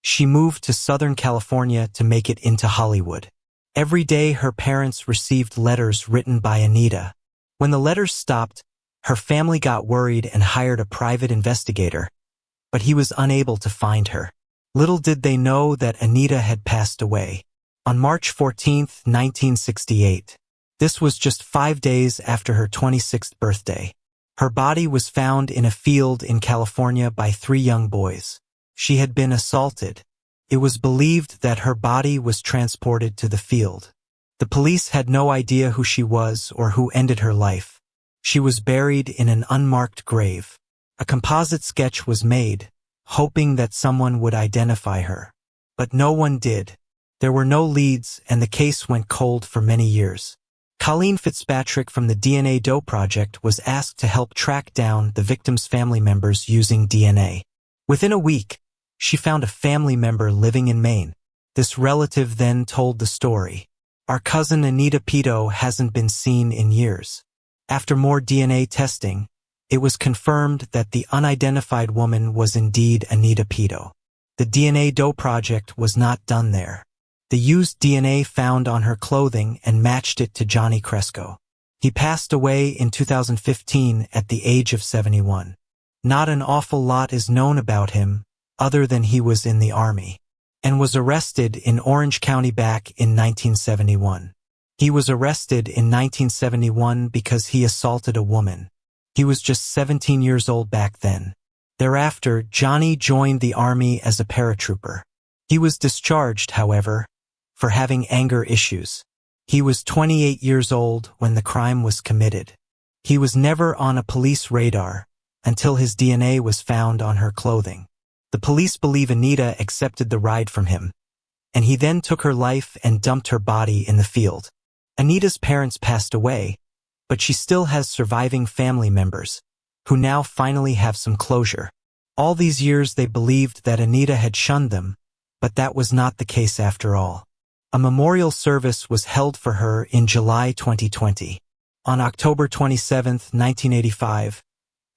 she moved to Southern California to make it into Hollywood. Every day her parents received letters written by Anita. When the letters stopped, her family got worried and hired a private investigator, but he was unable to find her. Little did they know that Anita had passed away. On March 14, 1968. This was just 5 days after her 26th birthday. Her body was found in a field in California by 3 young boys. She had been assaulted. It was believed that her body was transported to the field. The police had no idea who she was or who ended her life. She was buried in an unmarked grave. A composite sketch was made, hoping that someone would identify her. But no one did. There were no leads, and the case went cold for many years. Colleen Fitzpatrick from the DNA Doe Project was asked to help track down the victims' family members using DNA. Within a week, she found a family member living in Maine. This relative then told the story. Our cousin Anita Pito hasn't been seen in years. After more DNA testing, it was confirmed that the unidentified woman was indeed Anita Pito. The DNA Doe Project was not done there. They used DNA found on her clothing and matched it to Johnny Cresco. He passed away in 2015 at the age of 71. Not an awful lot is known about him, other than he was in the Army, and was arrested in Orange County back in 1971. He was arrested in 1971 because he assaulted a woman. He was just 17 years old back then. Thereafter, Johnny joined the Army as a paratrooper. He was discharged, however, for having anger issues. He was 28 years old when the crime was committed. He was never on a police radar until his DNA was found on her clothing. The police believe Anita accepted the ride from him, and he then took her life and dumped her body in the field. Anita's parents passed away, but she still has surviving family members, who now finally have some closure. All these years they believed that Anita had shunned them, but that was not the case after all. A memorial service was held for her in July 2020. On October 27, 1985,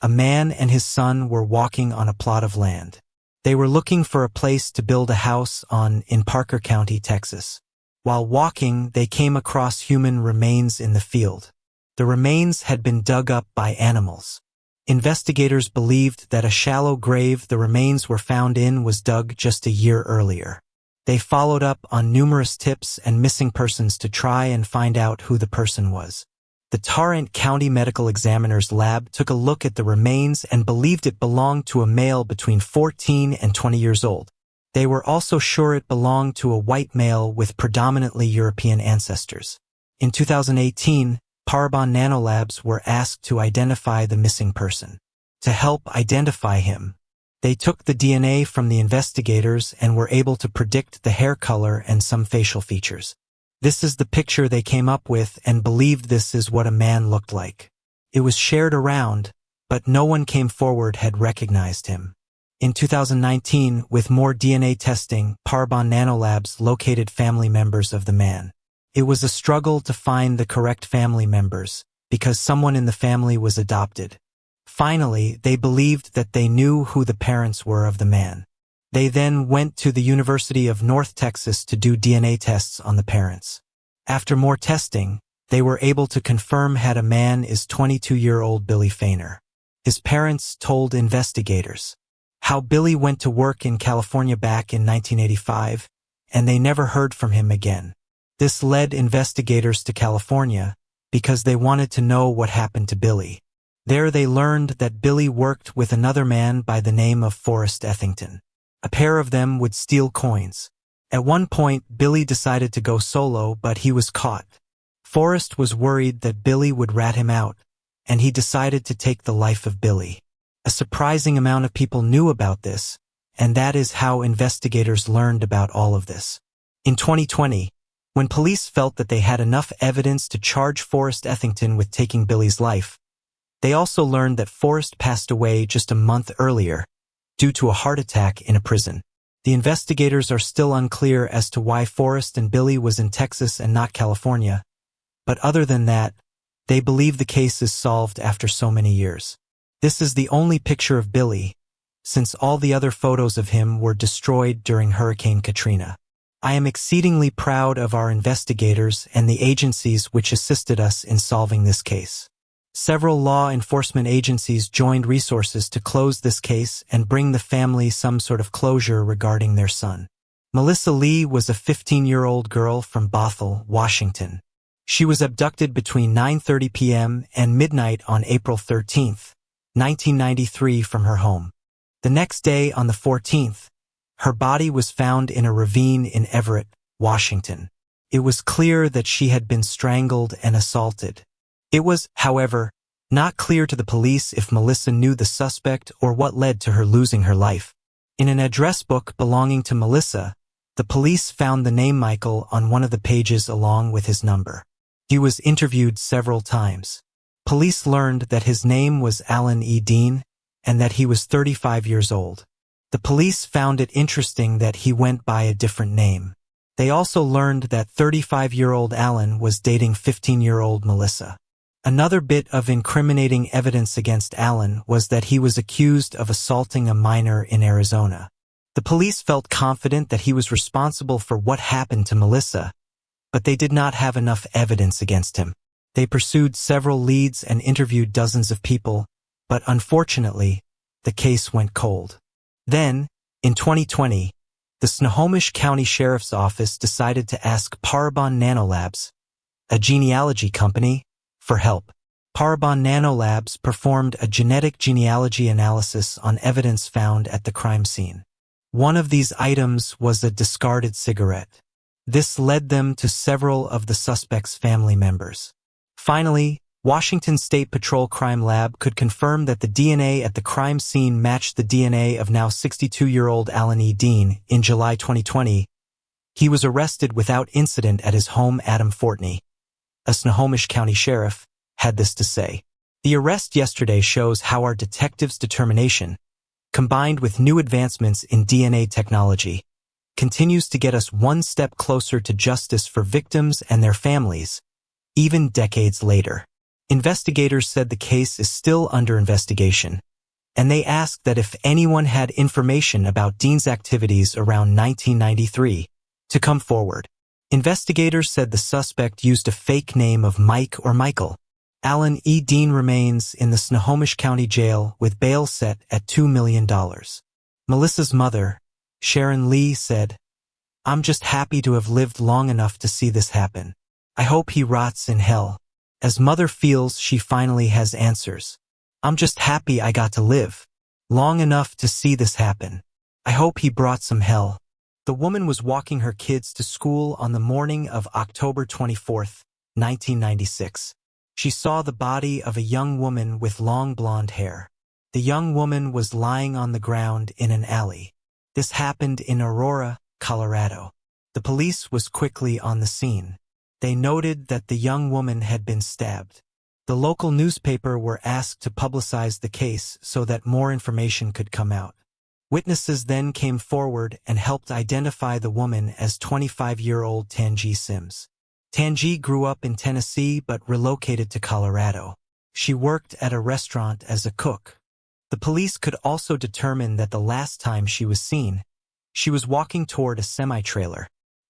a man and his son were walking on a plot of land. They were looking for a place to build a house in Parker County, Texas. While walking, they came across human remains in the field. The remains had been dug up by animals. Investigators believed that a shallow grave the remains were found in was dug just a year earlier. They followed up on numerous tips and missing persons to try and find out who the person was. The Tarrant County Medical Examiner's lab took a look at the remains and believed it belonged to a male between 14 and 20 years old. They were also sure it belonged to a white male with predominantly European ancestors. In 2018, Parabon Nanolabs were asked to identify the missing person. To help identify him, they took the DNA from the investigators and were able to predict the hair color and some facial features. This is the picture they came up with and believed this is what a man looked like. It was shared around, but no one came forward had recognized him. In 2019, with more DNA testing, Parabon Nanolabs located family members of the man. It was a struggle to find the correct family members, because someone in the family was adopted. Finally, they believed that they knew who the parents were of the man. They then went to the University of North Texas to do DNA tests on the parents. After more testing, they were able to confirm that a man is 22-year-old Billy Feiner. His parents told investigators how Billy went to work in California back in 1985, and they never heard from him again. This led investigators to California because they wanted to know what happened to Billy. There they learned that Billy worked with another man by the name of Forrest Ethington. A pair of them would steal coins. At one point, Billy decided to go solo, but he was caught. Forrest was worried that Billy would rat him out, and he decided to take the life of Billy. A surprising amount of people knew about this, and that is how investigators learned about all of this. In 2020, when police felt that they had enough evidence to charge Forrest Ethington with taking Billy's life, they also learned that Forrest passed away just a month earlier due to a heart attack in a prison. The investigators are still unclear as to why Forrest and Billy was in Texas and not California, but other than that, they believe the case is solved after so many years. This is the only picture of Billy, since all the other photos of him were destroyed during Hurricane Katrina. I am exceedingly proud of our investigators and the agencies which assisted us in solving this case. Several law enforcement agencies joined resources to close this case and bring the family some sort of closure regarding their son. Melissa Lee was a 15-year-old girl from Bothell, Washington. She was abducted between 9:30 p.m. and midnight on April 13, 1993 from her home. The next day, on the 14th, her body was found in a ravine in Everett, Washington. It was clear that she had been strangled and assaulted. It was, however, not clear to the police if Melissa knew the suspect or what led to her losing her life. In an address book belonging to Melissa, the police found the name Michael on one of the pages along with his number. He was interviewed several times. Police learned that his name was Alan E. Dean and that he was 35 years old. The police found it interesting that he went by a different name. They also learned that 35-year-old Alan was dating 15-year-old Melissa. Another bit of incriminating evidence against Alan was that he was accused of assaulting a minor in Arizona. The police felt confident that he was responsible for what happened to Melissa, but they did not have enough evidence against him. They pursued several leads and interviewed dozens of people, but unfortunately, the case went cold. Then, in 2020, the Snohomish County Sheriff's Office decided to ask Parabon Nanolabs, a genealogy company, for help. Parabon Nanolabs performed a genetic genealogy analysis on evidence found at the crime scene. One of these items was a discarded cigarette. This led them to several of the suspect's family members. Finally, Washington State Patrol Crime Lab could confirm that the DNA at the crime scene matched the DNA of now 62-year-old Alan E. Dean. In July 2020, he was arrested without incident at his home. Adam Fortney, a Snohomish County sheriff, had this to say. The arrest yesterday shows how our detectives' determination, combined with new advancements in DNA technology, continues to get us one step closer to justice for victims and their families, even decades later. Investigators said the case is still under investigation, and they asked that if anyone had information about Dean's activities around 1993, to come forward. Investigators said the suspect used a fake name of Mike or Michael. Alan E. Dean remains in the Snohomish County Jail with bail set at $2 million. Melissa's mother, Sharon Lee, said, "I'm just happy to have lived long enough to see this happen. I hope he rots in hell." As mother feels she finally has answers. "I'm just happy I got to live long enough to see this happen. I hope he brought some hell." The woman was walking her kids to school on the morning of October 24, 1996. She saw the body of a young woman with long blonde hair. The young woman was lying on the ground in an alley. This happened in Aurora, Colorado. The police was quickly on the scene. They noted that the young woman had been stabbed. The local newspaper were asked to publicize the case so that more information could come out. Witnesses then came forward and helped identify the woman as 25-year-old Tangi Sims. Tangi grew up in Tennessee but relocated to Colorado. She worked at a restaurant as a cook. The police could also determine that the last time she was seen, she was walking toward a semi-trailer.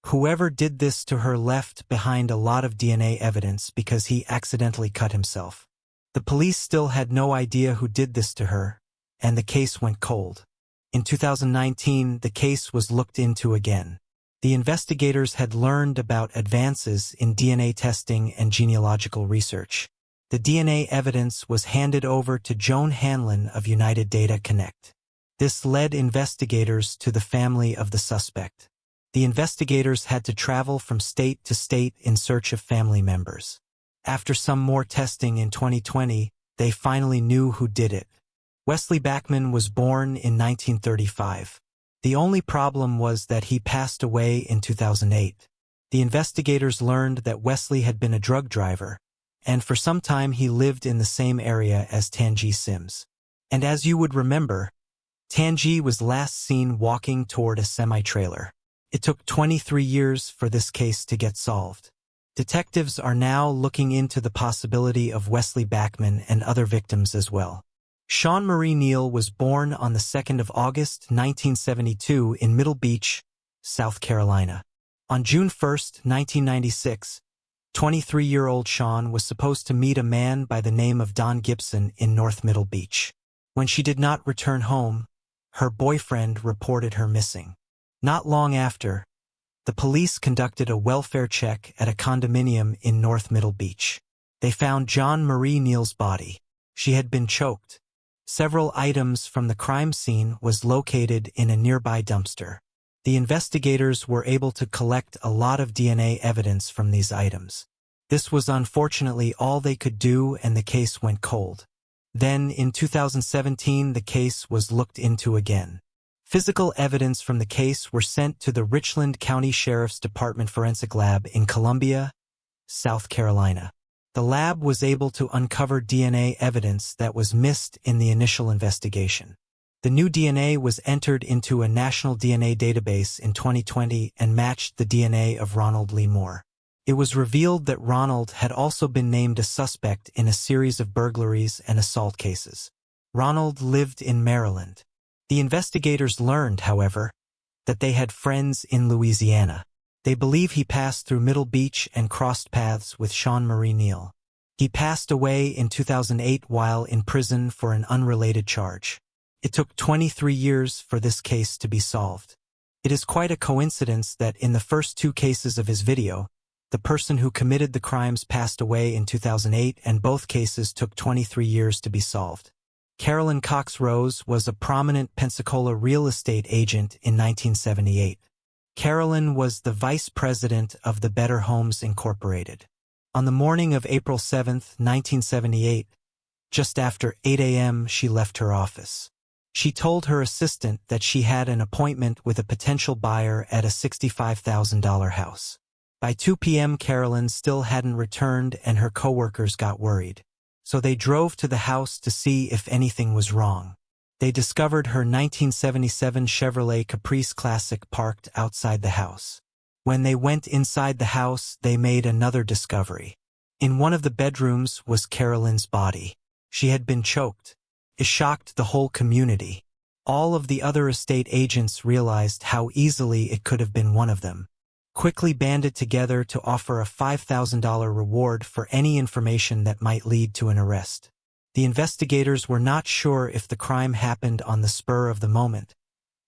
Whoever did this to her left behind a lot of DNA evidence because he accidentally cut himself. The police still had no idea who did this to her, and the case went cold. In 2019, the case was looked into again. The investigators had learned about advances in DNA testing and genealogical research. The DNA evidence was handed over to Joan Hanlon of United Data Connect. This led investigators to the family of the suspect. The investigators had to travel from state to state in search of family members. After some more testing in 2020, they finally knew who did it. Wesley Backman was born in 1935. The only problem was that he passed away in 2008. The investigators learned that Wesley had been a drug driver, and for some time he lived in the same area as Tangi Sims. And as you would remember, Tangi was last seen walking toward a semi-trailer. It took 23 years for this case to get solved. Detectives are now looking into the possibility of Wesley Backman and other victims as well. Sean Marie Neal was born on the 2nd of August, 1972 in Middle Beach, South Carolina. On June 1, 1996, 23-year-old Sean was supposed to meet a man by the name of Don Gibson in North Middle Beach. When she did not return home, her boyfriend reported her missing. Not long after, The police conducted a welfare check at a condominium in North Middle Beach. They found John Marie Neal's body. She had been choked. Several items from the crime scene was located in a nearby dumpster. The investigators were able to collect a lot of DNA evidence from these items. This was unfortunately all they could do, and the case went cold. Then, in 2017, the case was looked into again. Physical evidence from the case were sent to the Richland County Sheriff's Department Forensic Lab in Columbia, South Carolina. The lab was able to uncover DNA evidence that was missed in the initial investigation. The new DNA was entered into a national DNA database in 2020 and matched the DNA of Ronald Lee Moore. It was revealed that Ronald had also been named a suspect in a series of burglaries and assault cases. Ronald lived in Maryland. The investigators learned, however, that they had friends in Louisiana. They believe he passed through Middle Beach and crossed paths with Sean Marie Neal. He passed away in 2008 while in prison for an unrelated charge. It took 23 years for this case to be solved. It is quite a coincidence that in the first two cases of his video, the person who committed the crimes passed away in 2008, and both cases took 23 years to be solved. Carolyn Cox Rose was a prominent Pensacola real estate agent in 1978. Carolyn was the vice president of the Better Homes Incorporated. On the morning of April 7, 1978, just after 8 a.m., she left her office. She told her assistant that she had an appointment with a potential buyer at a $65,000 house. By 2 p.m., Carolyn still hadn't returned, and her coworkers got worried. So they drove to the house to see if anything was wrong. They discovered her 1977 Chevrolet Caprice Classic parked outside the house. When they went inside the house, they made another discovery. In one of the bedrooms was Carolyn's body. She had been choked. It shocked the whole community. All of the other estate agents realized how easily it could have been one of them. Quickly banded together to offer a $5,000 reward for any information that might lead to an arrest. The investigators were not sure if the crime happened on the spur of the moment,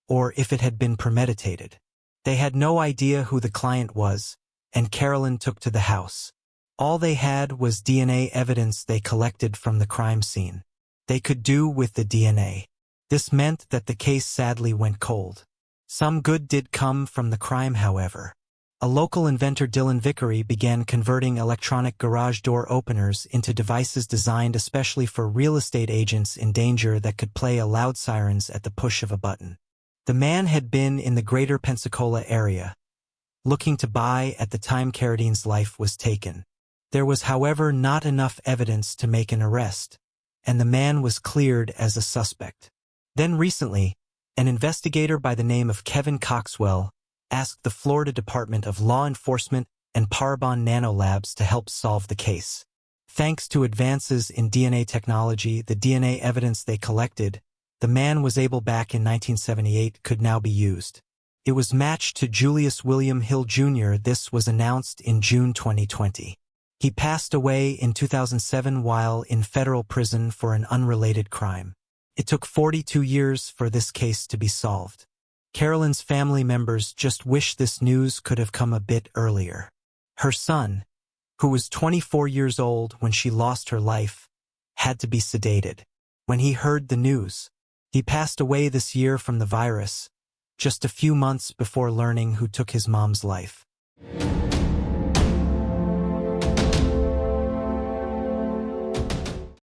or if it had been premeditated. They had no idea who the client was, and Carolyn took to the house. All they had was DNA evidence they collected from the crime scene. They could do with the DNA. This meant that the case sadly went cold. Some good did come from the crime, however. A local inventor, Dylan Vickery, began converting electronic garage door openers into devices designed especially for real estate agents in danger that could play a loud sirens at the push of a button. The man had been in the greater Pensacola area, looking to buy at the time Carradine's life was taken. There was, however, not enough evidence to make an arrest, and the man was cleared as a suspect. Then recently, an investigator by the name of Kevin Coxwell asked the Florida Department of Law Enforcement and Parabon Nanolabs to help solve the case. Thanks to advances in DNA technology, the DNA evidence they collected, the man was able back in 1978 could now be used. It was matched to Julius William Hill Jr. This was announced in June 2020. He passed away in 2007 while in federal prison for an unrelated crime. It took 42 years for this case to be solved. Carolyn's family members just wish this news could have come a bit earlier. Her son, who was 24 years old when she lost her life, had to be sedated. When he heard the news, he passed away this year from the virus, just a few months before learning who took his mom's life.